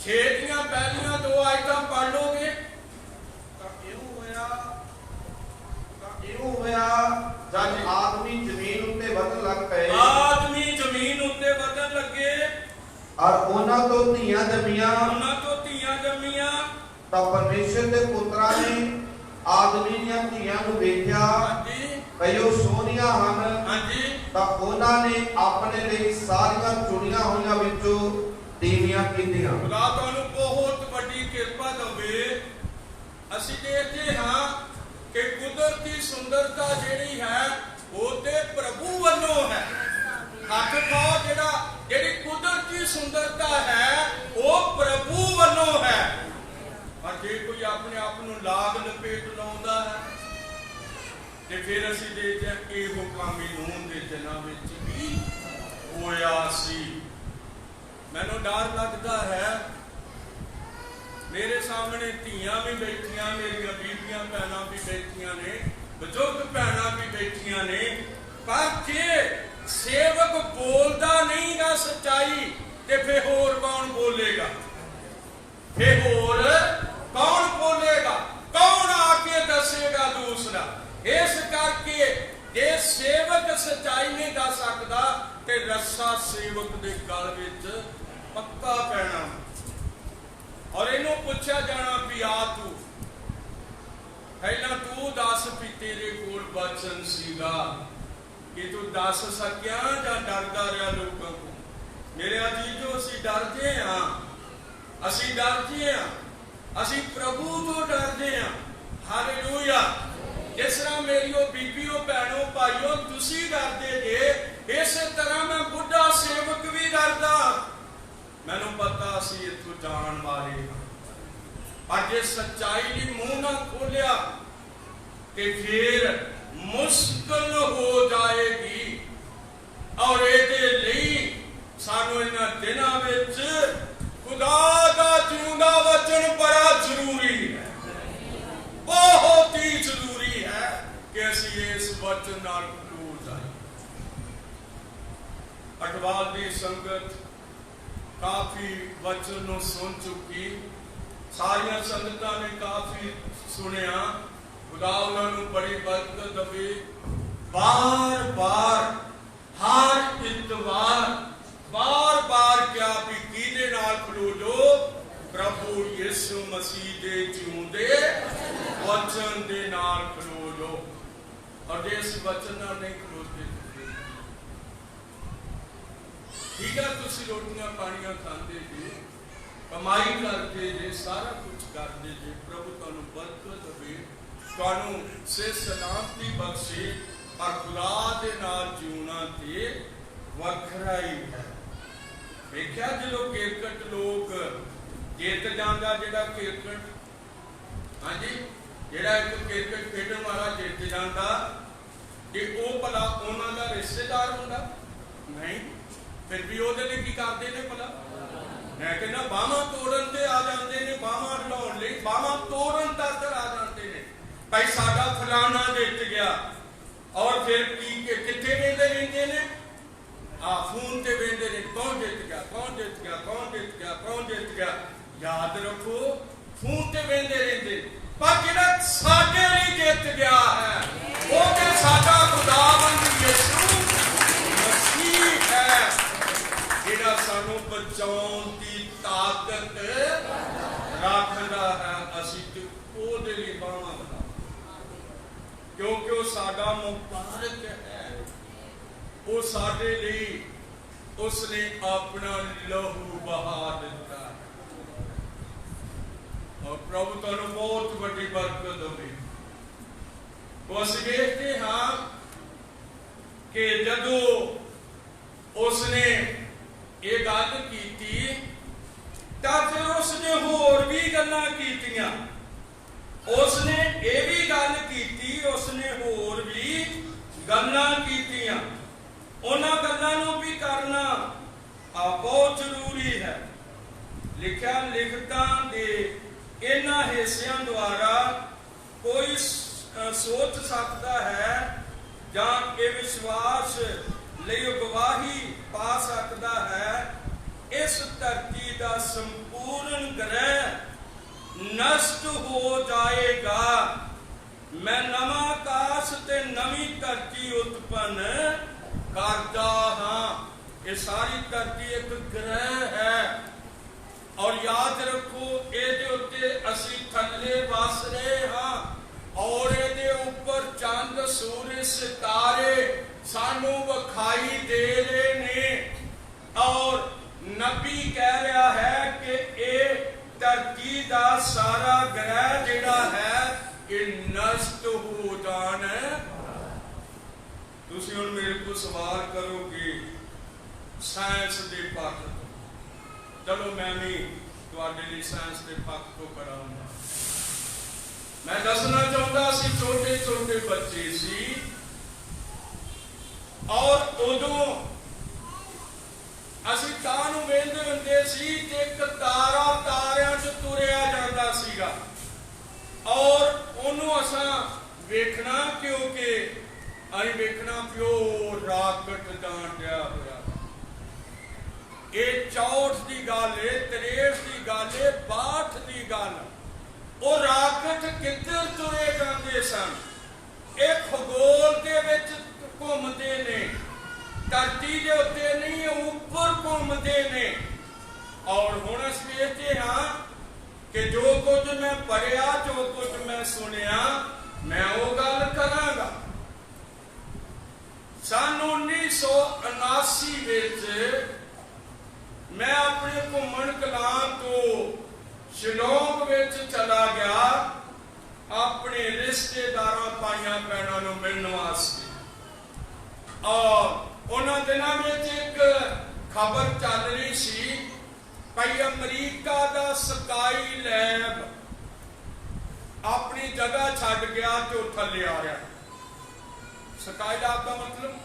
6 दियां पहलियां 2 आयतां पढ़ लोगे ਤਾਂ ਇਹੋ ਹੋਇਆ ਜਦ ਆਦਮੀ ਜ਼ਮੀਨ ਉੱਤੇ ਵਧਣ ਲੱਗ ਪਏ, आदमी जमीन उत्ते ਵਧਣ ਲੱਗੇ, और उन्हां तो धीआं जम्मियां ਉਹਨਾਂ ਤੋਂ ਧੀਆਂ ਜੰਮੀਆਂ ਤਾਂ परमेश्वर के पुत्रां ने आदमी दीआं धीआं नूं वेख्या ਹਾਂਜੀ कई ਉਹ ਸੋਹਣੀਆਂ ਹਨ ਹਾਂਜੀ ਤਾਂ ਉਹਨਾਂ ਨੇ ਆਪਣੇ ਲਈ ਸਾਰੀਆਂ ਚੁਣੀਆਂ ਹੋਈਆਂ ਵਿੱਚੋਂ ਤੀਵੀਆਂ ਕੀਤੀਆਂ। ਖੁਦਾ ਤੁਹਾਨੂੰ ਬਹੁਤ ਵੱਡੀ ਕਿਰਪਾ ਦੇਵੇ। ਅਸੀਂ ਦੇਖਦੇ ਹਾਂ ਕਿ ਕੁਦਰਤੀ ਸੁੰਦਰਤਾ ਜਿਹੜੀ ਹੈ ਉਹ ਤੇ ਪ੍ਰਭੂ ਵੱਲੋਂ ਹੈ। ਹੱਥ ਪਾਓ ਜਿਹੜੀ ਕੁਦਰਤੀ ਸੁੰਦਰਤਾ ਹੈ ਉਹ ਪ੍ਰਭੂ ਵੱਲੋਂ ਹੈ। ਪਰ ਜੇ ਕੋਈ ਆਪਣੇ ਆਪ ਨੂੰ ਲਾਗ ਲਪੇਟ ਲਾਉਂਦਾ ਹੈ ਤੇ ਫਿਰ ਅਸੀਂ ਦੇਖਦੇ ਹਾਂ ਕਿ ਇਹੋ ਕੰਮ ਨੂਨ ਦੇ ਦਿਨਾਂ ਵਿੱਚ ਵੀ ਹੋਇਆ ਸੀ। ਮੈਨੂੰ ਡਰ ਲੱਗਦਾ ਹੈ, ਮੇਰੇ ਸਾਹਮਣੇ ਧੀਆਂ ਵੀ ਬੈਠੀਆਂ, ਮੇਰੀਆਂ ਬੀਬੀਆਂ ਭੈਣਾਂ ਵੀ ਬੈਠੀਆਂ ਨੇ, ਬਜ਼ੁਰਗ ਭੈਣਾਂ ਵੀ ਬੈਠੀਆਂ ਨੇ, ਪਰ ਜੇ ਸੇਵਕ ਬੋਲਦਾ ਨਹੀਂਗਾ ਸੱਚਾਈ ਤੇ ਫਿਰ ਹੋਰ ਕੌਣ ਬੋਲੇਗਾ? ਫਿਰ ਹੋਰ ਕੌਣ ਬੋਲੇਗਾ? ਕੌਣ ਆ ਕੇ ਦੱਸੇਗਾ ਦੂਸਰਾ? ਇਸ ਕਰਕੇ ਜੇ ਸੇਵਕ ਸੱਚਾਈ ਨਹੀਂ ਦੱਸ ਸਕਦਾ ਤੇ ਰੱਸਾ ਸੇਵਕ ਦੇ ਗਲ ਵਿੱਚ ਪੱਕਾ ਪੈਣਾ ਔਰ ਇਹਨੂੰ ਪੁੱਛਿਆ ਜਾਣਾ ਵੀ ਆ ਤੂੰ ਪਹਿਲਾਂ ਤੂੰ ਦੱਸ ਵੀ ਤੇਰੇ ਕੋਲ ਵਚਨ ਸੀਗਾ ਕਿ ਤੂੰ ਦੱਸ ਸਕਿਆ ਜਾਂ ਡਰਦਾ ਰਿਹਾ ਲੋਕਾਂ ਤੋਂ? ਮੇਰੇ ਅਜੀਜ਼ੋ, ਅਸੀਂ ਡਰਦੇ ਹਾਂ, ਅਸੀਂ ਡਰਦੇ ਹਾਂ, ਅਸੀਂ ਪ੍ਰਭੂ ਤੋਂ ਡਰਦੇ ਹਾਂ। ਹਾਲੇਲੂਇਆ। ਜਿਸ ਤਰ੍ਹਾਂ ਮੇਰੀਓ ਬੀਬੀਓ ਭੈਣੋ ਭਾਈਓ ਤੁਸੀਂ ਡਰਦੇ ਜੇ, ਇਸੇ ਤਰ੍ਹਾਂ ਮੈਂ ਬੁੱਢਾ ਸੇਵਕ ਵੀ ਡਰਦਾ। ਮੈਨੂੰ ਪਤਾ ਅਸੀਂ ਇੱਥੋਂ ਜਾਣ ਵਾਲੇ ਹਾਂ, ਪਰ ਜੇ ਸੱਚਾਈ ਲਈ ਮੂੰਹ ਨਾ ਖੋਲਿਆ ਤੇ ਫਿਰ ਮੁਸ਼ਕਲ ਹੋ ਜਾਏਗੀ। ਔਰ ਇਹਦੇ ਲਈ ਸਾਨੂੰ ਇਹਨਾਂ ਦਿਨਾਂ ਵਿੱਚ ਖੁਦਾ ਦਾ ਜਿਉਂਦਾ ਵਚਨ ਬੜਾ ਜ਼ਰੂਰੀ ਹੈ, ਬਹੁਤ ਹੀ ਜ਼ਰੂਰੀ ਹੈ ਕਿ ਅਸੀਂ ਇਸ ਵਚਨ ਨਾਲ ਜੁੜ ਜਾਈਏ। ਅਟਵਾਲ ਦੀ ਸੰਗਤ ਕਾਫੀ ਵਚਨ ਨੂੰ ਸੁਣ ਚੁੱਕੀ, ਸਾਰੀਆਂ ਸੰਗਤਾਂ ਨੇ ਕਾਫੀ ਸੁਣਿਆ। ਖੁਦਾ ਉਹਨਾਂ ਨੂੰ ਬੜੀ ਬਰਕਤ ਦੇਵੇ। ਬਾਰ-ਬਾਰ ਹਰ ਇਤਵਾਰ ਬਾਰ-ਬਾਰ ਕਿਹਾ ਵੀ ਕਿਹਦੇ ਨਾਲ ਖਲੋ ਜੋ? ਪ੍ਰਭੂ ਯਿਸੂ ਮਸੀਹ ਦੇ ਜਿਉਂਦੇ ਵਚਨ ਦੇ ਨਾਲ ਖਲੋ ਜੋ। ਔਰ ਜੇ ਇਸ ਵਚਨ ਨਾਲ ਨਹੀਂ ਖਲੋਤੇ, ਠੀਕ ਹੈ, ਤੁਸੀਂ ਰੋਟੀਆਂ ਪਾਣੀਆਂ ਖਾਂਦੇ ਜੇ, ਕਮਾਈ ਕਰਦੇ ਜੇ, ਸਾਰਾ ਕੁਝ ਕਰਦੇ ਜੇ, ਪ੍ਰਭੂ ਤੁਹਾਨੂੰ ਬਰਕਤ ਦੇਵੇ, ਤੁਹਾਨੂੰ ਸੇ ਸਲਾਮਤੀ ਬਖਸ਼ੇ। ਪਰ ਖੁਦਾ ਦੇ ਨਾਲ ਜਿਉਣਾ ਤੇ ਵੱਖਰਾ ਹੀ ਹੈ। ਵੇਖਿਆ ਜਦੋਂ ਕ੍ਰਿਕਟ ਲੋਕ ਜਿੱਤ ਜਾਂਦਾ, ਜਿਹੜਾ ਕ੍ਰਿਕਟ, ਹਾਂਜੀ, ਜਿਹੜਾ ਇੱਕ ਕ੍ਰਿਕਟ ਖੇਡਣ ਵਾਲਾ ਜਿੱਤ ਜਾਂਦਾ, ਕਿ ਉਹ ਭਲਾ ਉਹਨਾਂ ਦਾ ਰਿਸ਼ਤੇਦਾਰ ਹੁੰਦਾ? ਨਹੀਂ। ਫਿਰ ਵੀ ਉਹਦੇ ਲਈ ਕੀ ਕਰਦੇ ਨੇ ਭਲਾ? ਮੈਂ ਕਹਿੰਦਾ ਬਾਹਾਂ ਤੋੜਨ ਤੇ ਆ ਜਾਂਦੇ ਨੇ, ਬਾਹਾਂ ਢਲਾਉਣ ਲਈ ਬਾਹਾਂ ਤੋੜਨ ਤੱਕ ਆ ਜਾਂਦੇ ਨੇ। ਭਾਈ ਸਾਡਾ ਫਲਾਣਾ ਜਿੱਤ ਗਿਆ। ਔਰ ਫਿਰ ਕੀ ਕਿੱਥੇ ਵੇਂਦੇ ਰਹਿੰਦੇ ਨੇ? ਫੋਨ ਤੇ ਵੇਂਦੇ ਨੇ, ਕੌਣ ਜਿੱਤ ਗਿਆ, ਕੌਣ ਜਿੱਤ ਗਿਆ, ਕੌਣ ਜਿੱਤ ਗਿਆ, ਕੌਣ ਜਿੱਤ ਗਿਆ। ਯਾਦ ਰੱਖੋ, ਫੋਨ ਤੇ ਵੇਂਦੇ ਰਹਿੰਦੇ, ਪਰ ਜਿਹੜਾ ਸਾਡੇ ਲਈ ਜਿੱਤ ਗਿਆ ਹੈ ਉਹ ਤੇ ਸਾਡਾ ਖੁਦਾਵੰਦ ਯਿਸੂ ਮਸੀਹ ਹੈ, ਜਿਹੜਾ ਸਾਨੂੰ ਬਚਾਉਣ ਦੀ ਤਾਕਤ ਰੱਖਦਾ ਹੈ। ਅਸੀਂ ਤੇ ਉਹਦੇ ਲਈ ਬਾਹਾਂ ਵਧਾ, ਕਿਉਂਕਿ ਉਹ ਸਾਡਾ ਮੁਬਾਰਕ ਹੈ। ਉਹ ਸਾਡੇ ਲਈ ਉਸਨੇ ਆਪਣਾ ਲਹੂ ਬਹਾ ਦਿੱਤਾ। ਔਰ ਪ੍ਰਭੂ ਤੁਹਾਨੂੰ ਬਹੁਤ ਵੱਡੀ ਬਰਕਤ ਦੇਵੇ। ਅਸੀਂ ਵੇਖਦੇ ਹਾਂ ਕਿ ਜਦੋਂ ਉਸਨੇ ਇਹ ਗੱਲ ਕੀਤੀ ਤਾਂ ਫਿਰ ਉਸਨੇ ਹੋਰ ਵੀ ਗੱਲਾਂ ਕੀਤੀਆਂ। ਉਸਨੇ ਇਹ ਵੀ ਗੱਲ ਕੀਤੀ, ਉਸਨੇ ਹੋਰ ਵੀ ਗੱਲਾਂ ਕੀਤੀਆਂ। ਉਹਨਾਂ ਗੱਲਾਂ ਨੂੰ ਵੀ ਕਰਨਾ ਬਹੁਤ ਜ਼ਰੂਰੀ ਹੈ। ਲਿਖਿਆ ਲਿਖਤਾਂ ਦੇ ਇਹਨਾਂ ਹਿੱਸਿਆਂ ਦੁਆਰਾ ਕੋਈ ਸੋਚ ਸਕਦਾ ਹੈ ਜਾਂ ਇਹ ਵਿਸ਼ਵਾਸ ਲਈ ਗਵਾਹੀ ਪਾ ਸਕਦਾ ਹੈ, ਇਸ ਧਰਤੀ ਦਾ ਸੰਪੂਰਨ ਗ੍ਰਹਿ ਨਸ਼ਟ ਹੋ ਜਾਏਗਾ। ਮੈਂ ਨਵਾਂ ਆਕਾਸ਼ ਤੇ ਨਵੀਂ ਧਰਤੀ ਉਤਪੰਨ ਕਰਦਾ ਹਾਂ। ये सारी धरती एक ग्रह है और याद रखो ਇਹਦੇ ਉੱਤੇ ਅਸੀਂ ਥੱਲੇ ਵਸ ਰਹੇ ਹਾਂ और ਇਹਦੇ ਉੱਪਰ ਚੰਦ ਸੂਰਜ ਸਿਤਾਰੇ ਸਾਨੂੰ ਵਿਖਾਈ ਦੇ ਰਹੇ ਨੇ और ਨਬੀ ਕਹਿ ਰਿਹਾ ਹੈ ਕਿ ਇਹ ਧਰਤੀ ਦਾ ਸਾਰਾ ਗ੍ਰਹਿ ਜਿਹੜਾ ਹੈ ਇਹ ਨਸ਼ਟ ਹੋ ਜਾਣਾ। ਤੁਸੀਂ ਹੁਣ ਮੇਰੇ ਕੋਲ ਸਵਾਲ ਕਰੋਗੇ ਸਾਇੰਸ ਦੇ ਪੱਖ ਤੋਂ, ਚਲੋ मैं भी ਤੁਹਾਡੇ ਲਈ ਸਾਇੰਸ ਦੇ ਪੱਖ ਤੋਂ ਕਰਾਂਗਾ। मैं दसना चाहता सी छोटे छोटे बच्चे सी और उदों ਅਸੀਂ ਤਾਂ ਨੂੰ ਵੇਖਦੇ ਹੁੰਦੇ ਸੀ ਕਿ ਇੱਕ ਤਾਰਾ ਤਾਰਿਆਂ 'ਚ ਤੁਰਿਆ ਜਾਂਦਾ ਸੀਗਾ ਔਰ ਉਹਨੂੰ ਅਸਾਂ ਵੇਖਣਾ ਕਿਉਂਕਿ ਅਸੀਂ ਵੇਖਣਾ ਪਿਓ ਰਾਕਟ ਡਾਂਡਿਆ ਹੋਇਆ। ਇਹ 64 ਦੀ ਗੱਲ ਏ, 63 ਦੀ ਗੱਲ ਏ, 62 ਦੀ ਗੱਲ। ਉਹ ਰਾਕਟ ਕਿੱਧਰ ਤੁਰੇ ਜਾਂਦੇ ਸਨ? ਇਹ ਖਗੋਲ ਦੇ ਵਿੱਚ ਘੁੰਮਦੇ ਨੇ, ਧਰਤੀ ਦੇ ਉੱਤੇ ਨਹੀਂ, ਉੱਪਰ ਘੁੰਮਦੇ ਨੇ। ਔਰ ਹੁਣ ਅਸੀਂ ਵੇਖਦੇ ਹਾਂ ਕਿ ਜੋ ਕੁਝ ਮੈਂ ਪੜ੍ਹਿਆ, ਜੋ ਕੁਝ ਮੈਂ ਸੁਣਿਆ, ਮੈਂ ਉਹ ਗੱਲ ਕਰਾਂਗਾ। ਸੰਨ 1979 ਵਿੱਚ मैं अपने घूमन कलां तो शिलोंग विच चला गया अपने रिश्तेदारां भाइयां भैणां नूं मिलण वास्ते और उन्हां दिनां विच एक खबर चल रही सी भाई अमरीका दा स्काई लैब अपनी जगह छड्ड गया ते थल्ले आ रहा। स्काई लैब का मतलब,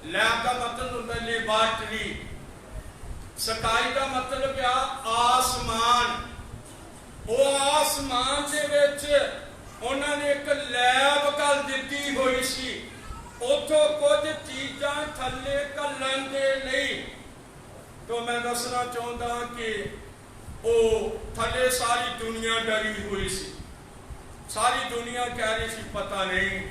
लैब का मतलब हुंदा लैबोरेटरी, स्काई का मतलब क्या? आसमान। वो आसमान दे विच उन्होंने एक लैब कर दी हुई सी, उथों कुछ चीज़ां थल्ले घल्लण दे लई। तो मैं दसना चाहता कि वो थल्ले सारी दुनिया डरी हुई सी, सारी दुनिया कह रही सी पता नहीं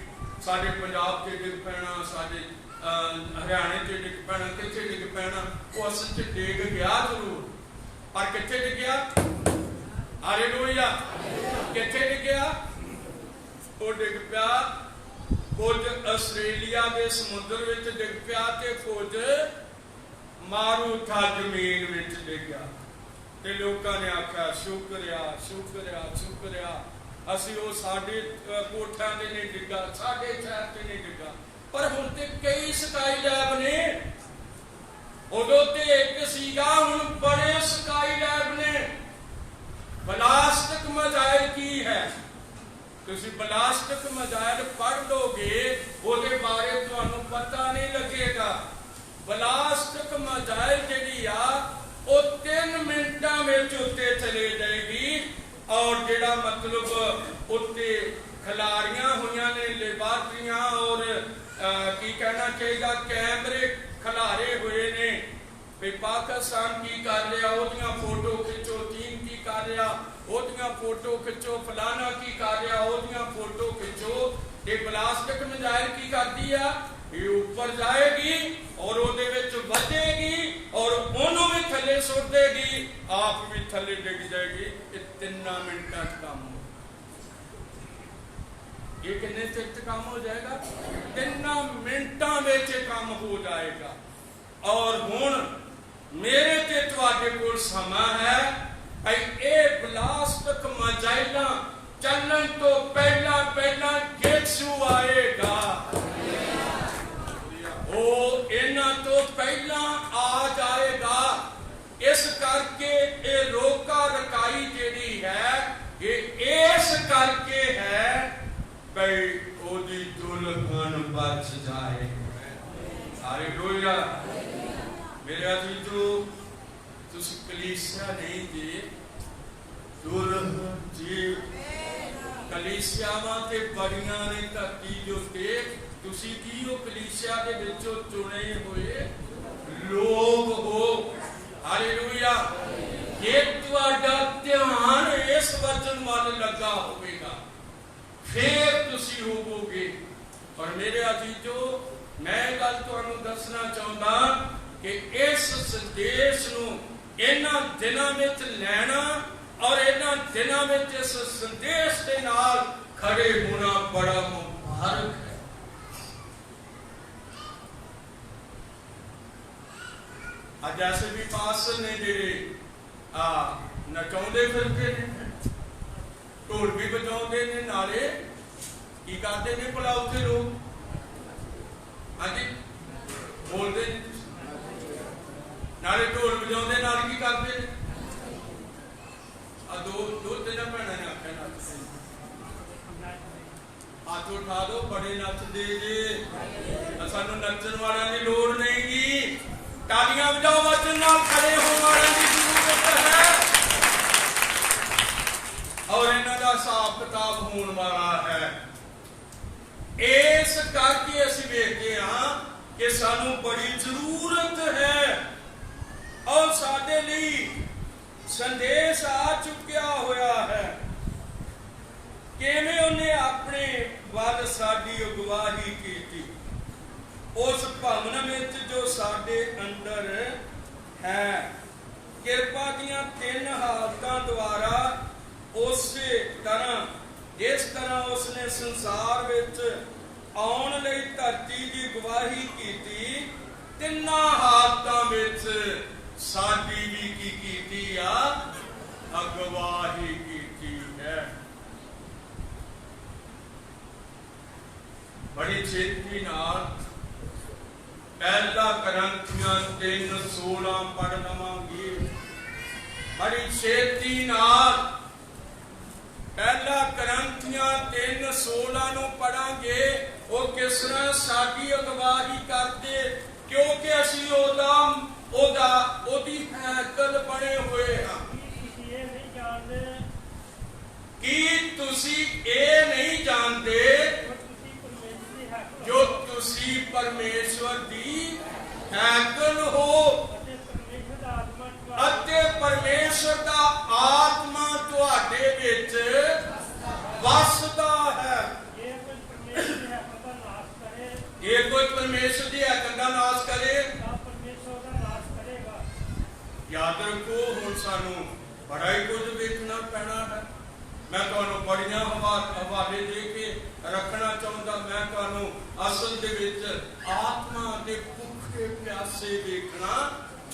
साडे पंजाब ते डिग पैना, साडे हरियाणे से डिग पैना, कितने डिग पैना। वो असल च डिग गया जरूर, पर कितने डिग गया? हालेलुया। कितने डिग गया? वो डिग पिया कुछ आस्ट्रेलिया के समुद्र विच डिग पिया ते कुछ मारूथा जमीन विच डिग गया। ते लोकां ने आख्या शुक्रिया शुक्रिया शुक्रिया, असी वो साडे कोठियां ते नहीं डिगा, साडे शहर ते नहीं डिगा। पर हुण ते कई स्काई लैब ने, उदों ते एक सीगा, हुण बड़े स्काई लैब ने। बलास्टिक मिसाइल की है? तुसीं बलास्टिक मिसाइल पढ़ लोगे, उहदे बारे तुहानूं पता नहीं लगेगा। बलास्टिक मिसाइल जिहड़ी आ ਉਹ 3 ਮਿੰਟਾਂ ਵਿੱਚ ਉੱਤੇ ਚਲੇ ਜਾਏਗੀ और जिहड़ा मतलब उत्ते खिलारियां हुई ने लैबोरेटरियां और की कहना चाहिए कैमरे खिलारे हुए ने भी पाकिस्तान की कर रहा, ओदियां फोटो खिंचो, चीन की कर रहा, ओदियां फोटो खिंचो, फलाना की कर रहा, ओदियां फोटो खिंचो। ये प्लास्टिक मिसाइल की करती है, ये ऊपर जाएगी और ओदे विच वधेगी और ओनू भी थले सुट देगी, आप भी थले डिग जाएगी। ये 3 मिनटां काम हो, ये कितने चिर काम हो जाएगा? 3 मिनटां विच काम हो जाएगा। और हुण मेरे ते तुहाडे कोल समा है भाई ये प्लास्टिक मिसाइलां चलन तो पहला पहला यीशु आएगा। वो इन्हां तो पहला आ जाएगा। इस करके ये रोका रकाई जिहड़ी है ये इस करके है भाई ओदी दुल्हन बच जाए। हालेलुया। मेरे अजीजों, तुसी कलीसिया नहीं जी, दुल्हन जी। कलीसियावां ते बड़ियां ने धरती दे उत्ते, तुसी की हो कलीसिया दे विचों चुने हुए लोग हो। हालेलुया। जे तुहाडा ध्यान इस वचन वाल लगा होवेगा फिर तुसी होवोगे। और मेरे अजीजों, मैं गल तुहानूं दसना चाहुंदा कि इस संदेश नूं इन्हां दिनां विच लैना और इन्हां दिनां विच इस संदेश दे नाल खड़े होना बड़ा मुबारक है। अज ऐसे भी पास्टर ने जिहड़े नचाउंदे फिरदे ने, ढोल भी बजाउंदे ने, नाले की करते ने भला उत्थे लोग? हाँ जी, बोलते ने, नाले ढोल बजाउंदे, नाल की करते ने? दो तीन भैणों ने आख्या नचदे, हाथ उठा दो, बड़े नचदे जे, सानू नचन वालियां दी लोड़ नहीं गी, तालियां बजाओ, वचन नाल खड़े होने वालियां दी जरूरत है। और इन्हां दा हिसाब किताब होने वाला है। इस करके असीं वेखदे हां कि सानू बड़ी जरूरत है और साडे लई संदेश आ चुकिया होया है। किवें उन्हें अपने वल साडी अगवाही कीती, उस भवन विच जो साडे अंदर है, किरपा दीआं तीन हालतां द्वारा उसे तरह जिस तरह उसने संसार विच आउण लई धरती की गवाही कीती, तिन्नां हालतां विच साडी भी की कीती आ, अगवाही कीती है। बड़ी छेती नाल पहला करंथियां 3:16 पढ़ लवांगे। बड़ी छेती नाल पहला करंथियां 3:16 नूं पढ़ांगे। वो किस तरह साडी अगवाही करते, क्योंकि असीं ओदी हैकल बने हुए हां। कि तुसीं ये नहीं जानते जो तुसीं परमेश्वर दी हैकल हो अते परमेश्वर दा आत्मा तुहाडे विच वसदा है। जे कोई परमेश्वर दी हैकल दा नाश करे, याद रखो हुण सानू बड़ा ही कुछ देखना पैना है। मैं तुहानू बड़ियां हवाले दे के रखना चाहुंदा। मैं तुहानू असल दे विच आत्मा दे भुखे प्यासे देखना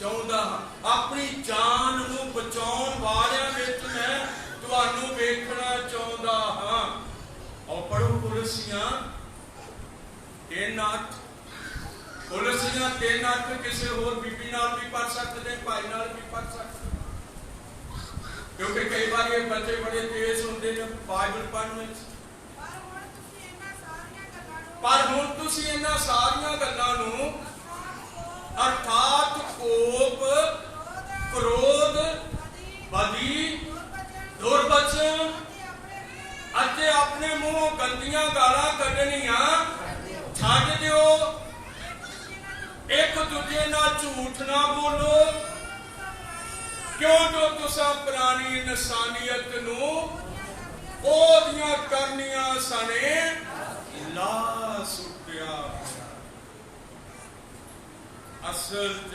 चाहुंदा हां। अपनी जान नू बचाउण वालियां विच मैं तुहानू वेखना चाहुंदा हां। और पढ़ो कुलसियां 3:8। कुलसियां 3:8 किसी होर बीबी नाल भी पढ़ सकते, भाई नाल भी पढ़ सकते, क्योंकि कई बार ये बच्चे बड़े तेज होंगे ने बाइबल पढ़ने। पर हुण तुसीं इन्हां सारियां गल्लां नूं अर्थात कोप, क्रोध, बदी, दुर्वचन अते अपने मुंहों गंदियां गालां कढणियां छड्ड दिओ। एक दूजे नाल झूठ ना बोलो, क्यों जो तुसां पुरानी इंसानियत नूं ओदियां करनियां सने ला सुट्टिया। असल च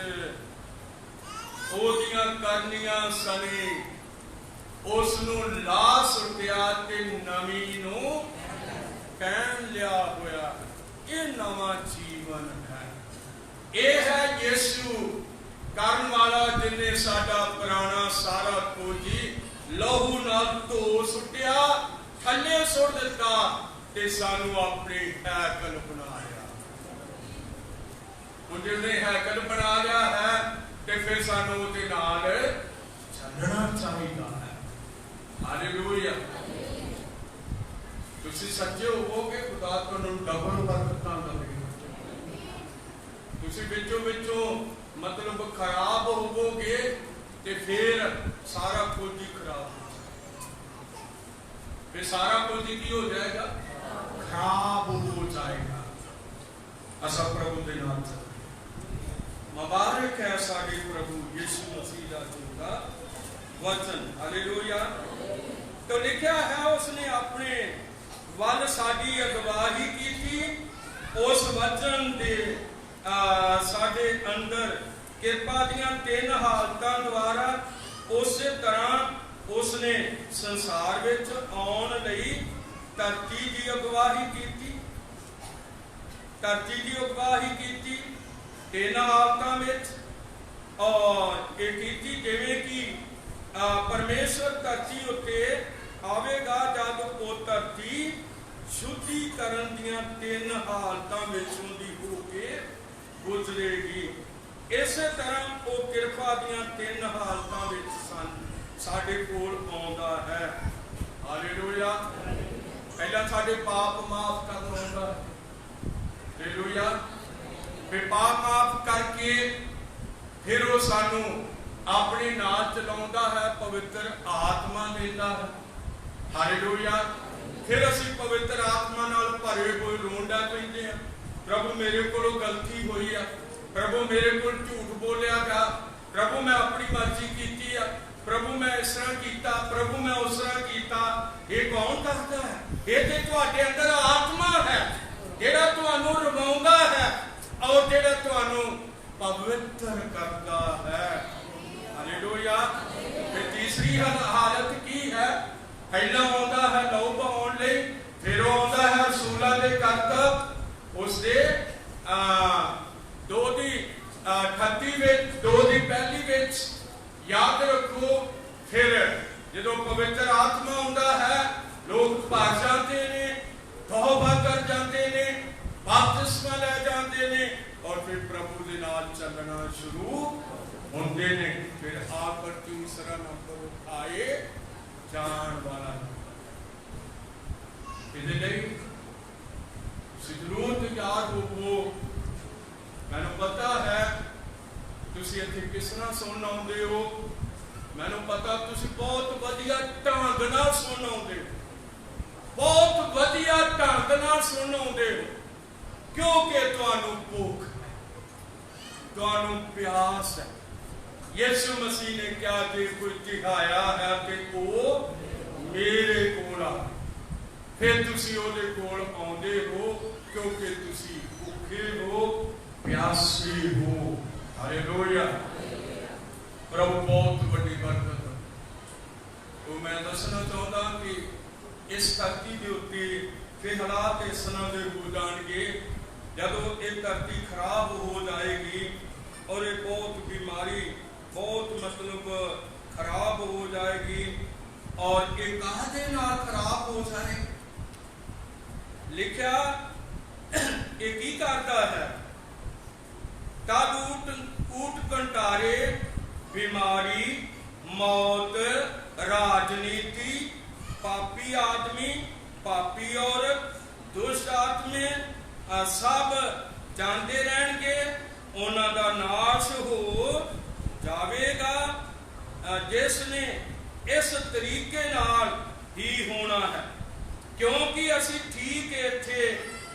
ओदियां करनियां सने उस नूं ला सुट्टिया ते नवीं नूं पहन लिया होया। ये नवा जीवन है। ये है यीशु करन वाला जिन्हें साडा पुराना सारा कुछ लहू नाल धो सुट्टिया, थल्ले सुट दिता ते सानू अपनी हैकल बनाया। जिन्हें हैकल बना लिया है ते फिर सानू उहदे नाल चलना चाहिए है। हालेलुया। तुसीं सच्चे होवोगे, खुदा तुहानू डबल बरकतां देवेगा। तुसीं विचों मतलब खराब होवोगे ते फिर सारा कुछ ही खराब हो जाएगा। फिर सारा कुछ ही हो जाएगा, खराब हो जाएगा। असा प्रभु दे नाम से मुबारक है साडे प्रभु यीशु मसीह दा चोगा वचन। हालेलुया। तो लिखा है उसने अपने वल साडी अगवाही की थी, उस वचन दे साडे अंदर ਕਿਰਪਾ ਦੀਆਂ ਤਿੰਨ ਹਾਲਤਾਂ ਦੁਆਰਾ ਉਸੇ ਤਰ੍ਹਾਂ ਉਸਨੇ ਸੰਸਾਰ ਵਿੱਚ ਆਉਣ ਲਈ ਧਰਤੀ ਦੀ ਅਗਵਾਈ ਕੀਤੀ। ਧਰਤੀ ਦੀ ਅਗਵਾਈ ਕੀਤੀ ਤਿੰਨ ਹਾਲਤਾਂ ਵਿੱਚ, ਔਰ ਇਹ ਕੀਤੀ ਜਿਵੇਂ ਕਿ ਪਰਮੇਸ਼ਰ ਧਰਤੀ ਉੱਤੇ ਆਵੇਗਾ ਜਦ ਉਹ ਧਰਤੀ ਸ਼ੁੱਧੀਕਰਨ ਦੀਆਂ ਤਿੰਨ ਹਾਲਤਾਂ ਵਿੱਚੋਂ ਦੀ ਹੋ ਕੇ ਗੁਜ਼ਰੇਗੀ। ਇਸੇ ਤਰ੍ਹਾਂ ਉਹ ਕਿਰਪਾ ਦੀਆਂ ਤਿੰਨ ਹਾਲਤਾਂ ਵਿੱਚ ਸਾਡੇ ਕੋਲ ਆਉਂਦਾ ਹੈ। ਹਾਲੇਲੂਇਆ। ਪਹਿਲਾਂ ਸਾਡੇ ਪਾਪ ਮਾਫ ਕਰਨ ਆਉਂਦਾ ਹੈ। ਹਾਲੇਲੂਇਆ। ਫਿਰ ਪਾਪ ਮਾਫ ਕਰਕੇ ਫਿਰ ਉਹ ਸਾਨੂੰ ਆਪਣੇ ਨਾਲ ਚਲਾਉਂਦਾ ਹੈ, ਪਵਿੱਤਰ ਆਤਮਾ ਦਿੰਦਾ ਹੈ। ਹਾਲੇਲੂਇਆ। ਫਿਰ ਅਸੀਂ ਪਵਿੱਤਰ ਆਤਮਾ ਨਾਲ ਭਰੇ ਹੋਏ ਰੋਂਡਾ ਪੈਂਦੇ ਆ, ਪ੍ਰਭੂ ਮੇਰੇ ਕੋਲੋਂ ਗਲਤੀ ਹੋਈ ਆ, ਪ੍ਰਭੂ ਮੇਰੇ ਕੋਲ ਝੂਠ ਬੋਲਿਆ ਗਿਆ, ਪ੍ਰਭੂ ਮੈਂ ਆਪਣੀ ਮਰਜ਼ੀ ਕੀਤੀ ਆ, ਪ੍ਰਭੂ ਮੈਂ ਇਸ ਤਰ੍ਹਾਂ ਕੀਤਾ, ਪ੍ਰਭੂ ਮੈਂ ਉਸ ਤਰ੍ਹਾਂ ਕੀਤਾ। ਇਹ ਕੌਣ ਕਰਦਾ ਹੈ? ਇਹ ਤੇ ਤੁਹਾਡੇ ਅੰਦਰ ਆਤਮਾ ਹੈ ਜਿਹੜਾ ਤੁਹਾਨੂੰ ਰਵਾਉਂਦਾ ਹੈ ਔਰ ਜਿਹੜਾ ਤੁਹਾਨੂੰ ਪਵਿੱਤਰ ਕਰਦਾ ਹੈ। ਹਾਲੇਲੂਇਆ। ਤੇ ਤੀਸਰੀ ਹਾਲਤ ਕੀ ਹੈ? ਪਹਿਲਾਂ ਆਉਂਦਾ ਹੈ ਲਹੂ ਬਹਾਉਣ ਲਈ, ਫਿਰ ਉਹ ਆਉਂਦਾ ਹੈ ਰਸੂਲਾਂ ਦੇ ਕਰਤੱਵ ਉਸਦੇ 2 ਦੀ 38 ਵਿੱਚ 2 ਦੀ ਪਹਿਲੀ ਵਿੱਚ। ਯਾਦ ਰੱਖੋ, ਫਿਰ ਜਦੋਂ ਪਵਿੱਤਰ ਆਤਮਾ ਆਉਂਦਾ ਹੈ ਲੋਕ ਭਰ ਜਾਂਦੇ ਨੇ, ਤੌਬਾ ਕਰ ਜਾਂਦੇ ਨੇ, ਬਪਤਿਸਮਾ ਲੈ ਜਾਂਦੇ ਨੇ ਔਰ ਫਿਰ ਪ੍ਰਭੂ ਦੇ ਨਾਲ ਚੱਲਣਾ ਸ਼ੁਰੂ ਹੁੰਦੇ ਨੇ। ਫਿਰ ਆਖਰ ਤੀਸਰਾ ਨੰਬਰ ਆਏ ਜਾਣ ਵਾਲਾ। ਇਹਦੇ ਲਈ ਜ਼ਰੂਰ ਤਿਆਰ ਹੋਵੋ। ਮੈਨੂੰ ਪਤਾ ਹੈ ਤੁਸੀਂ ਇੱਥੇ ਕਿਸ ਤਰ੍ਹਾਂ ਸੁਣਨ ਆਉਂਦੇ ਹੋ, ਮੈਨੂੰ ਪਤਾ ਤੁਸੀਂ ਬਹੁਤ ਵਧੀਆ ਢੰਗ ਨਾਲ ਸੁਣਨ ਆਉਂਦੇ ਹੋ, ਬਹੁਤ ਵਧੀਆ ਢੰਗ ਨਾਲ ਸੁਣਨ ਆਉਂਦੇ ਹੋ, ਕਿਉਂਕਿ ਤੁਹਾਨੂੰ ਭੁੱਖ, ਤੁਹਾਨੂੰ ਪਿਆਸ ਹੈ। ਯਿਸੂ ਮਸੀਹ ਨੇ ਕਿਹਾ ਜੇ ਕੋਈ ਚਾਹਿਆ ਹੈ ਕਿ ਉਹ ਮੇਰੇ ਕੋਲ ਆ, ਫਿਰ ਤੁਸੀਂ ਉਹਦੇ ਕੋਲ ਆਉਂਦੇ ਹੋ ਕਿਉਂਕਿ ਤੁਸੀਂ ਭੁੱਖੇ ਹੋ, ਪਿਆਸੇ ਹੋ। ਹਾਲੇਲੂਇਆ। ਪ੍ਰਭੂ ਬਹੁਤ ਵੱਡੀ ਬਰਕਤ ਉਹ ਮੈਂ ਦੱਸਣਾ ਚਾਹੁੰਦਾ ਕਿ ਇਸ ਧਰਤੀ ਦੇ ਉੱਤੇ ਫਿਰ ਹਾਲਾਤ ਇਸ ਤਰ੍ਹਾਂ ਦੇ ਹੋ ਜਾਣਗੇ, ਜਦੋਂ ਇਹ ਧਰਤੀ ਖਰਾਬ ਹੋ ਜਾਏਗੀ ਔਰ ਇਹ ਬਹੁਤ ਬਿਮਾਰੀ ਬਹੁਤ ਮਤਲਬ ਖਰਾਬ ਹੋ ਜਾਏਗੀ। ਔਰ ਇਹ ਕਾਹਦੇ ਨਾਲ ਖਰਾਬ ਹੋ ਜਾਏ? ਲਿਖਿਆ ਇਹ ਕੀ ਕਰਦਾ ਹੈ? ਤਦ ਊਟ ਕੰਟਾਰੇ, ਬਿਮਾਰੀ, ਮੌਤ, ਰਾਜਨੀਤੀ, ਪਾਪੀ ਆਦਮੀ, ਪਾਪੀ ਔਰਤ, ਦੁਸ਼ਟ ਆਤਮੇ ਸਭ ਜਾਂਦੇ ਰਹਿਣਗੇ, ਉਹਨਾਂ ਦਾ ਨਾਸ਼ ਹੋ ਜਾਵੇਗਾ। ਜਿਸ ਨੇ ਇਸ ਤਰੀਕੇ ਨਾਲ ਹੀ ਹੋਣਾ ਹੈ, ਕਿਉਂਕਿ ਅਸੀਂ ਠੀਕ ਇੱਥੇ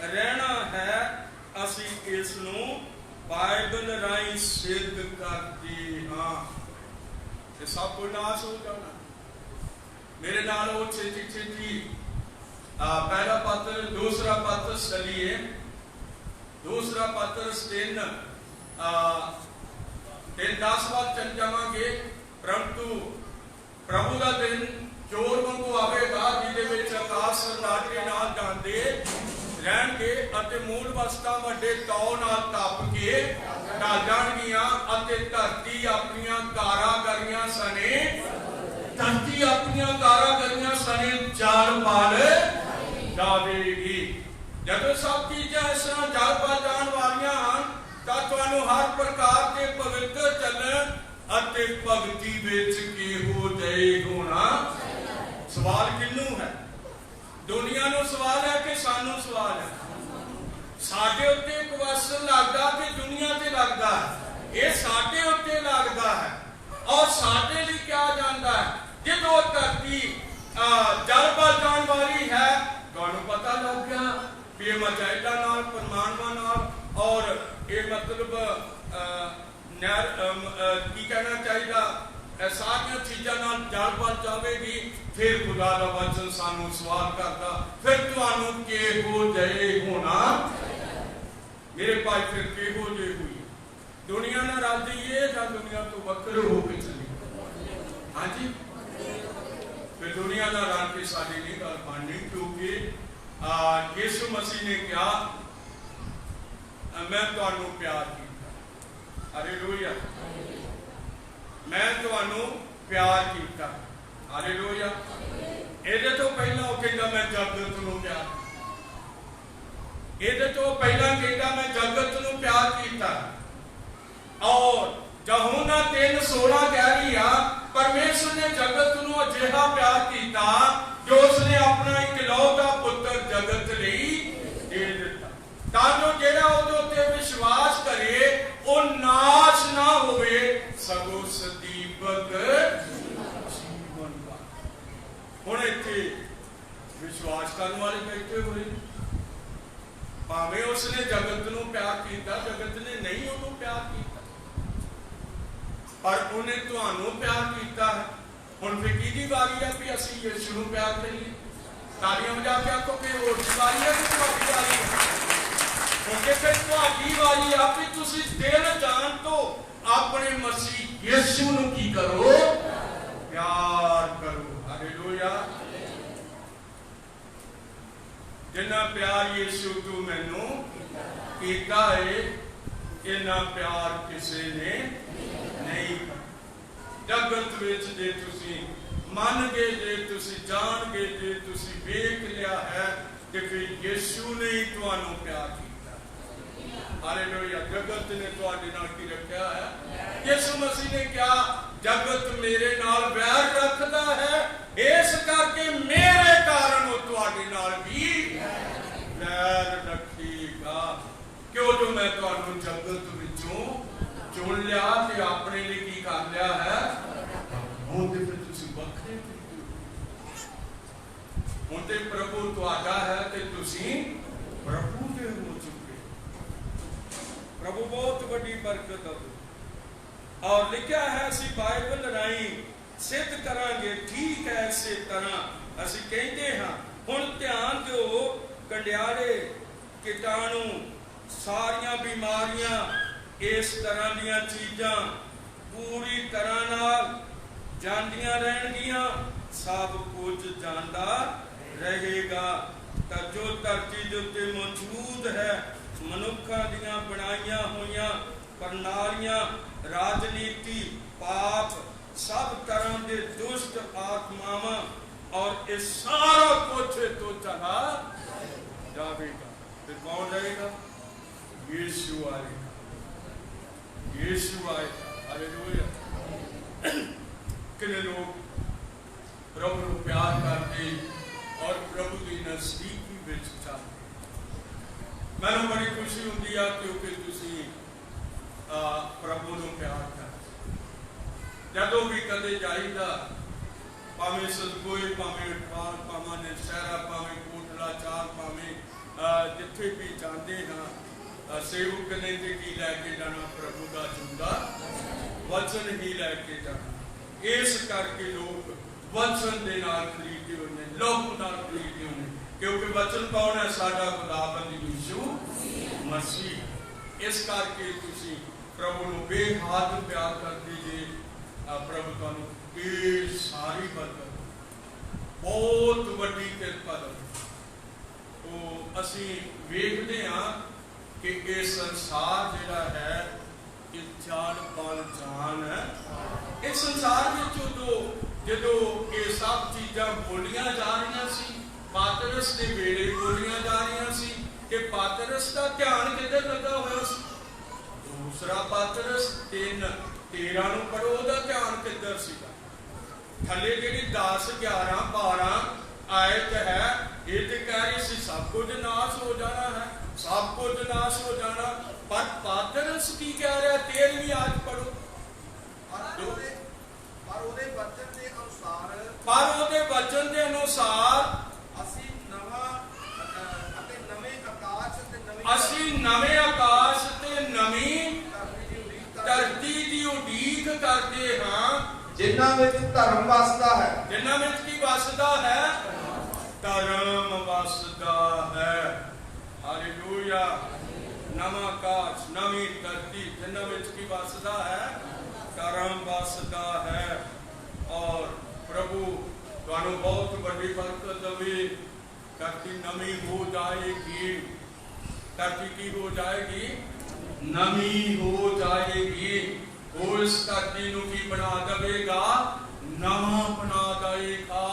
ਰਹਿਣਾ ਹੈ, ਅਸੀਂ ਇਸ ਨੂੰ ਬਾਈਬਲ ਰਾਹੀਂ ਸਿੱਧ ਕਰਦੇ ਹਾਂ ਤੇ ਸਭ ਕੁਝ ਨਾਸ਼ ਹੋ ਜਾਣਾ। ਮੇਰੇ ਨਾਲ ਉਹ ਛੇਤੀ ਪਹਿਲਾ ਪੱਤਰ ਦੂਸਰਾ ਪੱਤਰ ਚਲੀਏ, ਦੂਸਰਾ ਪੱਤਰ 3:10 ਵੱਲ ਚੱਲ ਜਾਵਾਂਗੇ। ਪਰੰਤੂ ਪ੍ਰਭੂ ਦਾ ਦਿਨ ਚੋਰ ਵਾਂਗੂ ਆਵੇਗਾ, ਜਿਹਦੇ ਵਿੱਚ ਆਕਾਸ਼ ਸਨਾਟੇ ਨਾਲ ਜਾਂਦੇ ਰਹਿਣਗੇ ਅਤੇ ਮੂਲ ਵਸਤਾਂ ਵੱਡੇ ਤੌ ਨਾਲ ਤਪ ਕੇ ਢਲ ਜਾਣਗੀਆਂ ਅਤੇ ਧਰਤੀ ਆਪਣੀਆਂ ਕਾਰਾਗਰੀਆਂ ਸਣੇ, ਧਰਤੀ ਆਪਣੀਆਂ ਕਾਰਾਗਰੀਆਂ ਸਣੇ ਜਾਲ ਪਾਲ ਜਾਵੇਗੀ। ਜਦੋਂ ਸਭ ਚੀਜ਼ਾਂ ਇਸ ਤਰ੍ਹਾਂ ਜਾਲ ਪਾਲ ਜਾਣ ਵਾਲੀਆਂ ਹਨ ਤਾਂ ਤੁਹਾਨੂੰ ਹਰ ਪ੍ਰਕਾਰ ਦੇ ਪਵਿੱਤਰ ਚੱਲਣ ਅਤੇ ਭਗਤੀ ਵਿੱਚ ਕਿਹੋ ਜਿਹੇ ਹੋਣਾ। ਸਵਾਲ ਕਿਹਨੂੰ ਹੈ? ਦੁਨੀਆ ਨੂੰ ਸਵਾਲ ਹੈ ਕਿ ਸਾਨੂੰ ਸਵਾਲ ਹੈ? ਸਾਡੇ ਉੱਤੇ ਕੁਐਸਚਨ ਲੱਗਦਾ ਕਿ ਦੁਨੀਆ ਤੇ ਲੱਗਦਾ ਹੈ? ਇਹ ਸਾਡੇ ਉੱਤੇ ਲੱਗਦਾ ਹੈ ਔਰ ਸਾਡੇ ਲਈ ਕਿਹਾ ਜਾਂਦਾ ਹੈ ਜਦੋਂ ਧਰਤੀ ਜਲ ਵੱਲ ਜਾਣ ਵਾਲੀ ਹੈ, ਤੁਹਾਨੂੰ ਪਤਾ ਲੱਗ ਗਿਆ ਵੀ ਇਹ ਮਚਾਈਦਾ ਨਾਲ, ਪਰਮਾਣੂਆਂ ਨਾਲ ਔਰ ਇਹ ਮਤਲਬ ਕੀ ਕਹਿਣਾ ਚਾਹੀਦਾ, ਸਾਰੀਆਂ ਚੀਜ਼ਾਂ ਨਾਲ ਜਲ ਵੱਲ ਜਾਵੇਗੀ। ਫਿਰ ਖੁਦਾ ਦਾ ਵਚਨ ਸਾਨੂੰ ਸਵਾਲ ਕਰਦਾ, ਫਿਰ ਤੁਹਾਨੂੰ ਕਿਹੋ ਜਿਹੇ ਹੋਣਾ ਮੇਰੇ ਭਾਈ, ਫਿਰ ਕਿਹੋ ਜਿਹੇ ਹੋਈ? दुनिया ना रल जाइए या दुनिया तो वक्र होकर चलिए? हाँ जी, फिर दुनिया ना रल के साड़ी नहीं गल बननी, क्योंकि यीशु मसीह ने कहा मैं तुहानू प्यार किया। हालेलुया, मैं तुहानू प्यार किया। हालेलुया। ਇਹਦੇ ਤੋਂ ਪਹਿਲਾਂ ਉਹ ਕਹਿੰਦਾ मैं जगत ਨੂੰ प्यार, ਇਹਦੇ ਤੋਂ ਪਹਿਲਾਂ ਕਹਿੰਦਾ मैं जगत ਨੂੰ प्यार ਕੀਤਾ। और यूहन्ना 3:16 कह रही है परमेश्वर ने जगत ਨੂੰ ਅਜਿਹਾ प्यार ਕੀਤਾ ਜੋ ਉਸਨੇ ਆਪਣਾ ਇਕਲੌਤਾ ਪੁੱਤਰ ਜਗਤ ਲਈ ਦੇ ਦਿੱਤਾ, ਤਾਂ ਜੋ ਜਿਹੜਾ ਉਹਦੇ ਉੱਤੇ ਵਿਸ਼ਵਾਸ ਕਰੇ ਉਹ ਨਾਸ਼ ਨਾ ਹੋਵੇ ਸਗੋਂ ਸਦੀਵਕ ਜੀਵਨ ਪਾਵੇ। ਹੁਣ ਇੱਥੇ ਵਿਸ਼ਵਾਸ ਕਰਨ ਵਾਲੇ ਬੈਠੇ ਹੋਏ, ਭਾਵੇਂ ਉਸਨੇ ਜਗਤ ਨੂੰ ਪਿਆਰ ਕੀਤਾ, ਜਗਤ ਨੇ ਨਹੀਂ ਉਹਨੂੰ ਪਿਆਰ ਕੀਤਾ, ਪਰ ਉਹਨੇ ਤੁਹਾਨੂੰ ਪਿਆਰ ਕੀਤਾ ਹੈ। ਹੁਣ ਫਿਰ ਕਿਹਦੀ ਵਾਰੀ ਹੈ ਵੀ ਅਸੀਂ ਯਿਸੂ ਨੂੰ ਪਿਆਰ ਕਰੀਏ? ਤਾਲੀਆਂ ਵਜਾ ਕੇ ਆਖੋ ਕਿ ਹੋਰ ਦੀ ਵਾਰੀ ਹੈ ਕਿ ਤੁਹਾਡੀ ਵਾਰੀ ਹੈ? ਕਿਉਂਕਿ ਫਿਰ ਤੁਹਾਡੀ ਵਾਰੀ ਆ ਵੀ ਤੁਸੀਂ ਦਿਲ ਜਾਨ ਤੋਂ ਆਪਣੇ ਮਸੀਹ ਯਿਸੂ ਨੂੰ ਕੀ ਕਰੋ? ਪਿਆਰ ਕਰੋ। ਹਾਲੇਲੂਇਆ। ਜਿੰਨਾ ਪਿਆਰ ਯਿਸੂ ਤੂੰ ਮੈਨੂੰ ਕੀਤਾ ਹੈ, ਇੰਨਾ ਪਿਆਰ ਕਿਸੇ ਨੇ ਨਹੀਂ। ਜਗਤ ਵਿੱਚ ਜੇ ਤੁਸੀਂ ਮੰਨ ਗਏ, ਜੇ ਤੁਸੀਂ ਜਾਣ ਗਏ, ਜੇ ਤੁਸੀਂ ਵੇਖ ਲਿਆ ਹੈ ਕਿ ਫਿਰ ਯਿਸੂ ਨੇ ਹੀ ਤੁਹਾਨੂੰ ਪਿਆਰ ਕੀਤਾ। ਹਾਲੇਲੂਇਆ। ਜਗਤ ਨੇ ਤੁਹਾਡੇ ਨਾਲ ਕੀ ਰੱਖਿਆ ਹੈ? ਯਿਸੂ ਮਸੀਹ ਨੇ ਕਿਹਾ ਜਗਤ ਮੇਰੇ ਨਾਲ ਵੈਰ ਰੱਖਦਾ ਹੈ, ਇਸ ਕਰਕੇ ਮੇਰੇ ਕਾਰਨ ਉਹ ਤੁਹਾਡੇ ਨਾਲ ਵੀ ਵੈਰ ਰੱਖੇਗਾ। ਕਿਉਂ? ਜੋ ਮੈਂ ਤੁਹਾਨੂੰ ਜਗਤ ਵਿੱਚੋਂ ਚੁਣ ਲਿਆ ਤੇ ਆਪਣੇ ਲਈ ਕੀ ਕਰ ਲਿਆ ਹੈ? ਹੁਣ ਤੇ ਫਿਰ ਤੁਸੀਂ ਵੱਖਰੇ ਹੁਣ ਤੇ ਪ੍ਰਭੂ ਤੁਹਾਡਾ ਹੈ ਤੇ ਤੁਸੀਂ ਪ੍ਰਭੂ ਦੇ ਹੋ ਚੁੱਕੇ। ਪ੍ਰਭੂ ਬਹੁਤ ਵੱਡੀ ਬਰਕਤ ਦੇਵੇ। ਔਰ ਲਿਖਿਆ ਹੈ ਅਸੀਂ ਬਾਈਬਲ ਰਾਹੀਂ ਸਿੱਧ ਕਰਾਂਗੇ, ਠੀਕ ਹੈ, ਇਸੇ ਤਰ੍ਹਾਂ ਅਸੀਂ ਕਹਿੰਦੇ ਹਾਂ। ਹੁਣ ਧਿਆਨ ਦਿਓ, ਕੰਡਿਆਲੇ, ਕੀਟਾਣੂ, ਸਾਰੀਆਂ ਬਿਮਾਰੀਆਂ, ਇਸ ਤਰ੍ਹਾਂ ਦੀਆਂ ਚੀਜ਼ਾਂ ਪੂਰੀ ਤਰ੍ਹਾਂ ਨਾਲ ਜਾਂਦੀਆਂ ਰਹਿਣਗੀਆਂ, ਸਭ ਕੁਝ ਜਾਂਦਾ ਰਹੇਗਾ। ਤਾਂ ਜੋ ਧਰਤੀ ਦੇ ਉੱਤੇ ਮੌਜੂਦ ਹੈ, ਮਨੁੱਖਾਂ ਦੀਆਂ ਬਣਾਈਆਂ ਹੋਈਆਂ ਪ੍ਰਣਾਲੀਆਂ, ਰਾਜਨੀਤੀ, ਪਾਪ, ਸਭ ਤਰ੍ਹਾਂ ਦੇ ਦੁਸ਼ਟ ਆਤਮਾਵਾਂ, ਔਰ ਇਹ ਸਾਰਾ ਕੁਝ ਤੋਂ ਚਲਾ ਜਾਵੇਗਾ। ਤੇ ਕੌਣ ਰਹੇਗਾ? ਯਿਸੂ ਆਏਗਾ। यीशु आएगा। हालेलुया। कितने लोग प्रभु को प्यार करते और प्रभु की नजदीकी विच चलते। मैनू बड़ी खुशी होती है क्योंकि तुसी प्रभु को प्यार करते। जदों भी कदे जाईदा, भावें सदगोए, भावें अठवाल, भावें नशहरा, भावें कोटला चार, भावें जिथे भी जाते हैं, सेवक ने की लैके जाना प्रभु का चुंगा वचन ही लैके जाना। इस करके लोग वचन के नाल खरीदे होने, लहू नाल खरीदे होने, क्योंकि वचन कौन है? साडा खुदाबंद यीशु मसीह। इस करके तुसी प्रभु को बेहद प्यार करते जे प्रभु तुहानू सारी बरकत, बहुत वड्डी किरपा दे। तो असी वेखदे हां कि ये संसार जिहड़ा है ये जान पल जान है। इस संसार में जो ये सब चीज़ां बोलियां जा रही सी, पातरस के वेले बोलियां जा रही सी कि पातरस का ध्यान किधर लगा हुआ सी? दूसरा पातरस 3:13 नूं पढ़ो, उहदा ध्यान किधर सीगा? थले जिहड़ी 10, 11, 12 आयत है, ये तो कह रही सी सब कुछ नाश हो जाना है, सब कुछ नाश हो जाना। पर पातरस की कह रहा? 13वीं आयत पढ़ो। पर ਉਹਦੇ वचन के अनुसार ਅਸੀਂ ਨਵੇਂ ਆਕਾਸ਼ ਤੇ ਨਵੀਂ ਧਰਤੀ ਦੀ ਉਡੀਕ ਕਰਦੇ ਹਾਂ, ਜਿਨ੍ਹਾਂ ਵਿੱਚ ਧਰਮ ਵਸਦਾ ਹੈ। ਜਿਨ੍ਹਾਂ ਵਿੱਚ ਕੀ ਵਸਦਾ ਹੈ? ਧਰਮ ਵਸਦਾ ਹੈ। हालेलुया। ਨਵਾਂ ਆਕਾਸ਼, ਨਵੀਂ ਧਰਤੀ, ਜਿਨ੍ਹਾਂ ਵਿੱਚ ਕੀ ਵਸਦਾ ਹੈ? ਕਰਮ ਵਸਦਾ ਹੈ। ਔਰ ਪ੍ਰਭੂ ਤੁਹਾਨੂੰ ਬਹੁਤ ਵੱਡੀ ਬਰਕਤ ਦੇਵੇ। ਧਰਤੀ ਨਵੀਂ ਹੋ ਜਾਏਗੀ। ਧਰਤੀ ਕੀ ਹੋ ਜਾਏਗੀ? ਨਵੀਂ ਹੋ ਜਾਏਗੀ। ਉਹ ਇਸ ਧਰਤੀ ਨੂੰ ਕੀ ਬਣਾ ਦੇਵੇਗਾ? ਨਵਾਂ ਬਣਾ ਦੇਗਾ।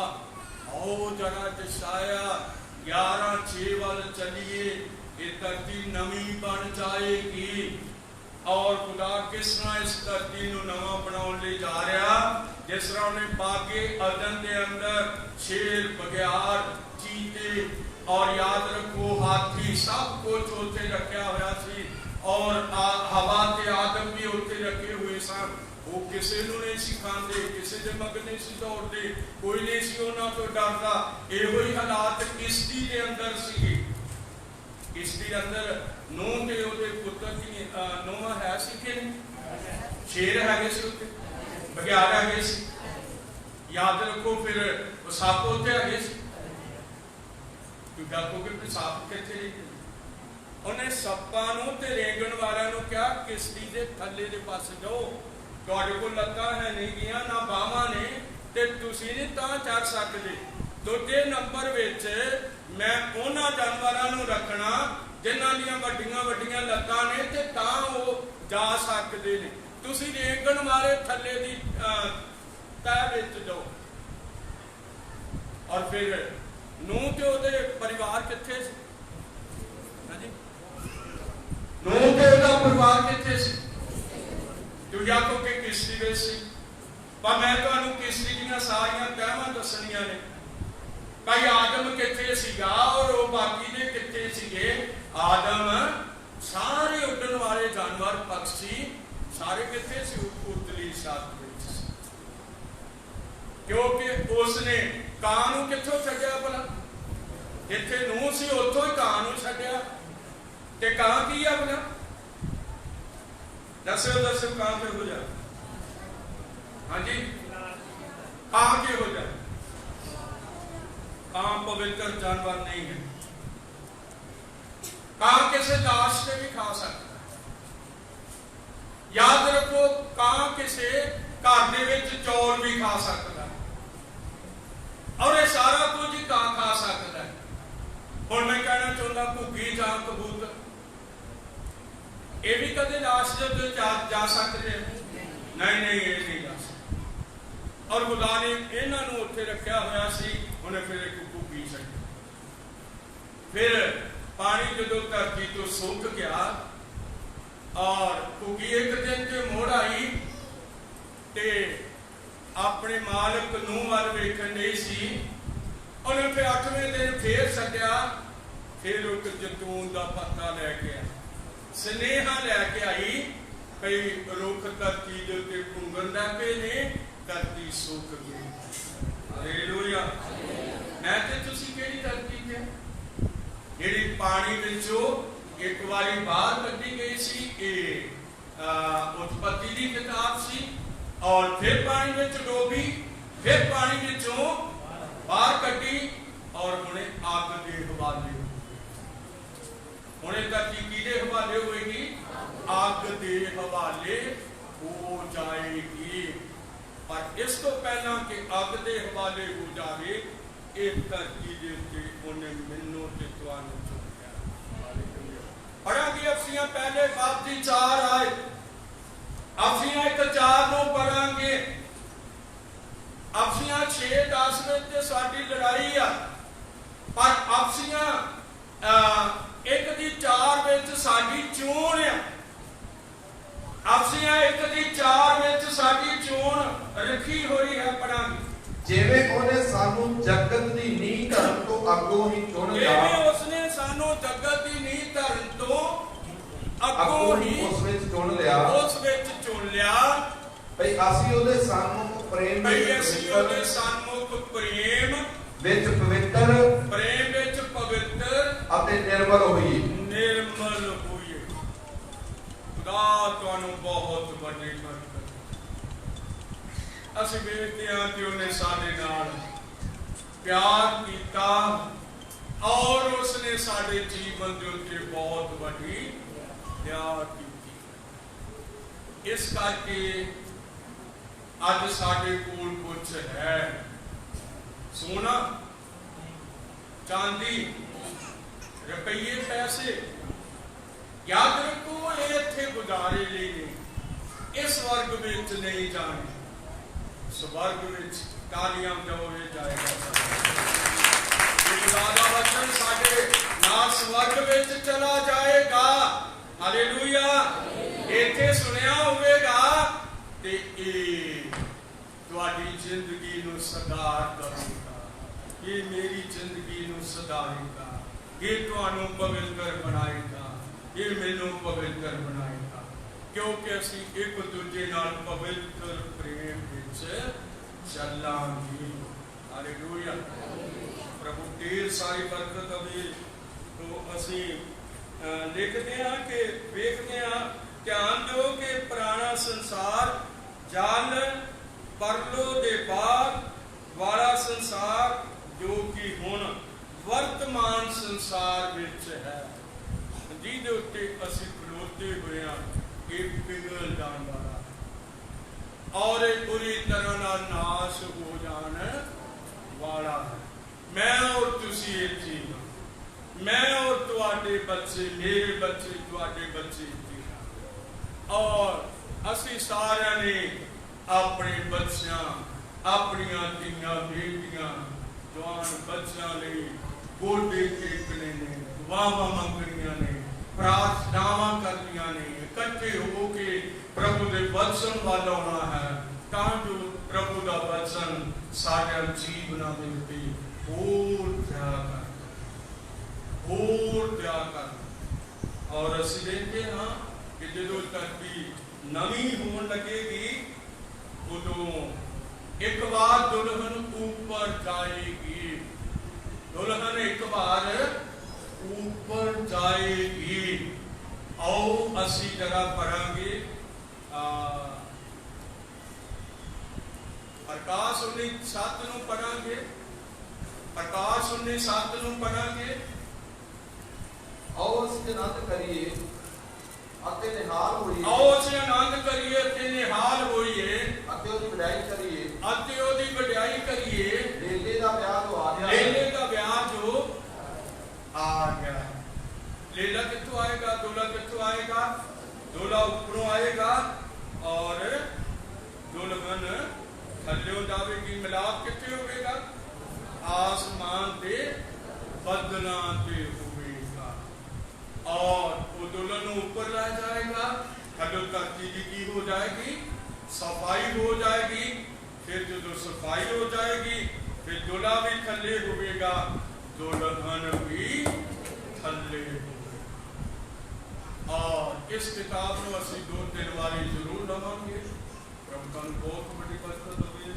आओ जरा जशाया 11:6 वाल चलिए। ये धरती नवी बन जाएगी। और खुदा किस तरह इस धरती को नवा बनाने ले जा रहा? जिस तरह उन्हें बागे अदन के अंदर शेर, बघियार, चीते और याद रखो हाथी सब कुछ उत्थे रखा हुआ सी। और हवा के आदम भी उत्थे रखे हुए सन। वो किसी को नहीं सिखाते, किसी के मगन नहीं सी दौड़ते, कोई नहीं सी उन्हां तो डरदा। इहो ही हालात किश्ती के अंदर सी। किश्ती अंदर नूह ते ओहदे पुत्र की नूह है सी कि शेर है सी, उत्ते बघियार है सी। याद रखो फिर सप उत्ते है सी। क्योंकि सप कितने उन्हें सप्पां नूं ते रेंगण वालियां नूं कहा किश्ती दे थल्ले दे पासे जाओ। ਤੁਹਾਡੇ ਕੋਲ ਲੱਤਾਂ ਹੈ ਨਹੀਂ ਗੀਆਂ ਨਾ ਬਾਹਾਂ ਨੇ ਤੇ ਤੁਸੀਂ ਨਹੀਂ ਤਾਂ ਚੜ ਸਕਦੇ। ਦੂਜੇ ਨੰਬਰ ਵਿੱਚ ਮੈਂ ਉਹਨਾਂ ਜਾਨਵਰਾਂ ਨੂੰ ਰੱਖਣਾ ਜਿਨ੍ਹਾਂ ਦੀਆਂ ਵੱਡੀਆਂ ਵੱਡੀਆਂ ਲੱਤਾਂ ਨੇ ਤੇ ਤਾਂ ਉਹ ਜਾ ਸਕਦੇ ਨੇ। ਤੁਸੀਂ ਰੇਂਗਣ ਵਾਲੇ ਥੱਲੇ ਦੀ ਤਹਿ ਵਿੱਚ ਜਾਓ। ਔਰ ਫਿਰ ਨੂਹ ਤੇ ਉਹਦੇ ਪਰਿਵਾਰ ਕਿੱਥੇ ਸੀ? ਹਾਂਜੀ, ਨੂਹ ਤੇ ਉਹਦਾ ਪਰਿਵਾਰ ਕਿੱਥੇ ਸੀ? क्योंकि आपको कि किश्ती में सी। पर मैं तुहानू किश्ती दी सारियां तहवां दसणियां ने। भाई आदम कित्थे सीगा और वो बाकी दे कित्थे सीगे? आदम सारे उड़न वाले जानवर पक्षी सारे कित्थे सी? उतली छत विच। क्योंकि उसने कां नूं कित्थों छड्डिया? भला जिथे नूह सी उत्थों ही कां नूं छड्डिया। ते कां की है भला? दसो दसो कां के हो जाए? हाँ जी, कां के हो जाए? कां पवित्र जानवर नहीं है। कां किसी दास से भी खा सकता है। याद रखो कां किसी घर दे विच चौल भी खा सकता है। और ये सारा कुछ ही कां खा सकता है। हुण मैं कहना चाहता घुग्गी जां कबूतर ये भी कदे लाश जब जा सकते हैं? नहीं नहीं, ये नहीं जा सकते। और खुदा ने इन्हों उत्थे रखा हुआ सी। उन्हें फिर एक घुग्गी छड्डी। फिर पानी जो धरती तो सुक गया और घुग्गी एक दिन ते मुड़ आई ते अपने मालिक नूह वाल वेखण लई सी। उन्हें फिर 8वें दिन फिर छड्डिया। फिर एक जैतून का पत्ता लैके आया, स्नेहा लैके आई। कई रुख धरती के उत्ते घूंगण लग पे ने, धरती सुक गई। हालेलुया। मैं ते तुसी केड़ी धरती ते? जेड़ी पानी विचों एक बारी बाहर कड्डी गई सी। ये उत्पत्ति की किताब सी। और फिर पानी विच डोबी, फिर पानी विचों बाहर कड्डी और हुणे अग दे हवाले। हुणे धरती किहदे हवाले होएगी? अग दे हवाले हो जाएगी। पर इस तो पहला कि अग दे हवाले हो जाए, इस धरती दे उत्ते उन्हें मैनूं ते तुहानूं चुनिया। पढ़ांगे अफसियां पहले बाब दी 4 आए। अफसियां 1:4 नूं पढ़ांगे। अफसियां 6:10 में साडी लड़ाई आ। पर अफसियां 1:4 ਵਿੱਚ ਸਾਡੀ ਚੋਣ ਆ। ਅਫਸੀਆਂ 1:4 ਵਿੱਚ ਸਾਡੀ ਚੋਣ ਰੱਖੀ ਹੋਈ ਹੈ। ਪੜਾਂਗੇ ਜਿਵੇਂ ਉਹਨੇ ਸਾਨੂੰ ਜਗਤ ਦੀ ਨੀਂਹ ਧਰਨ ਤੋਂ ਅੱਗੋਂ ਹੀ ਚੁਣ ਲਿਆ। ਜਿਵੇਂ ਉਸਨੇ ਸਾਨੂੰ ਜਗਤ ਦੀ ਨੀਂਹ ਧਰਨ ਤੋਂ ਅੱਗੋਂ ਹੀ ਉਸ ਵਿੱਚ ਚੁਣ ਲਿਆ। ਉਸ ਵਿੱਚ ਚੁਣ ਲਿਆ ਭਈ ਅਸੀਂ ਉਹਦੇ ਸਾਨਮੁਖ ਪ੍ਰੇਮ ਭਈ ਅਸੀਂ ਉਹਦੇ ਸਾਨਮੁਖ ਪ੍ਰੇਮ ਵਿੱਚ ਪਵਿੱਤਰ, ਪ੍ਰੇਮ ਵਿੱਚ ਪਵਿੱਤਰ ਅਤੇ ਨਿਰਮਲ ਹੋਈਏ। ਨਿਰਮਲ ਹੋਈਏ। खुदा ਤੁਹਾਨੂੰ ਬਹੁਤ ਵੱਡੀ ਬਰਕਤ। ਅਸੀਂ ਵੇਖਦੇ ਹਾਂ ਕਿ ਉਹਨੇ ਸਾਡੇ ਨਾਲ ਪਿਆਰ ਕੀਤਾ ਔਰ ਉਸਨੇ ਸਾਡੇ ਜੀਵਨ ਦੇ ਉੱਤੇ ਬਹੁਤ ਵੱਡੀ ਤਿਆਰ ਕੀਤੀ। ਇਸ ਕਰਕੇ ਅੱਜ ਸਾਡੇ ਕੋਲ ਕੁਝ ਹੈ, ਸੋਨਾ ਚਾਂਦੀ ਰੁਪਈਏ ਪੈਸੇ, याद रखो ये इत्थे गुजारे लिए ने, इस वर्ग विच नहीं जाने, स्वर्ग विच कालियां जोड़े जाएगा। खुदा दा वचन साडे नाल स्वर्ग विच चला जाएगा। हालेलुया। इत्थे सुनिया होवेगा ते तुहाडी जिंदगी नूं सुधार करेगा, ये मेरी जिंदगी नूं सुधारेगा, ये तुहानूं पवित्र बनाएगा, ये मैनू पवित्र बनाएगा, क्योंकि असी एक दूजे नाल पवित्र प्रेम विच चलांगे। हालेलुया। प्रभु ढेर सारी बरकत देवे। तो असी लिखते हैं कि वेखते हैं, ध्यान दो कि पुराना संसार जल परलो दे बाद वाला संसार जो कि हुण वर्तमान संसार विच है, जिहदे उत्ते असीं खलोते हुए हैं, ये पिघल जाण वाला और पूरी तरह नाल नाश हो जाने वाला है। मैं और तुसीं इत्थे हां, मैं और तुहाडे बच्चे, मेरे बच्चे, तुहाडे बच्चे इत्थे हां, और असीं सारिआं ने अपने बच्चिआं, अपनियां धीआं बेटियां, जवान बच्चिआं लई गोडे टेकने ने, दुआवां मंगणियां ने, प्रार्थनावां करनियां ने, इकट्ठे होके प्रभु दे वचन वाल आउणा है, तां जो प्रभु दा वचन साडे जीवनां दे उत्ते होर दया कर। और असीं देखते हां कि जदों धरती नवीं होण लगेगी, उदों एक बार दुल्हन ऊपर जाएगी, दुल्हन एक बार ऊपर जाएगी। आओ असी जरा पढ़ांगे प्रकाश 19:7 नूं पढ़ांगे, प्रकाश 19:7 नूं पढ़ांगे। आओ असी आनंद करिए अते निहाल होइए, आओ असी आनंद करिए अते निहाल होइए, अते ओदी वडाई करिए, अते ओदी वडाई करिए। लेले दा ब्याह जो आ गया, लेले का ब्याह जो आ गया। लेला कित्थों आएगा, दूल्हा कित्थों आएगा? दूल्हा ऊपरों आएगा और दुल्हन थल्लों जावेगी। मिलाप कित्थे होवेगा? आसमान दे बदलां ते होवेगा, और वो दुल्हन ऊपर रह जाएगा, थल्लों धरती की हो जाएगी, सफाई हो जाएगी। फिर जो सफाई हो जाएगी, फिर दूल्हा भी थल्ले होवेगा, दुल्हन भी थल्ले होवेगा। और इस किताब को असी 2-3 बारी जरूर लवांगे। प्रभु तुहानू बहुत बड़ी बरकत होवे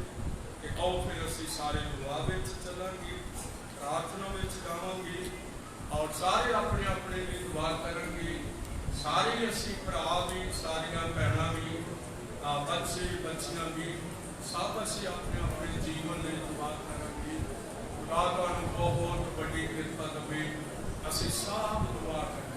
कि आओ फिर असी सारे दुआ विच चलांगे, प्रार्थना विच जावांगे, और सारे अपने अपने लिए दुआ करेंगे। सारे असी भरा भी, सारियां भैणां भी, बच्चे बच्चियां भी, सब असी अपने अपने जीवन में दुआ करेंगे। खुदा तुहानू बहुत बड़ी कृपा देवे। असी सब दुआ करेंगे।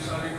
सारी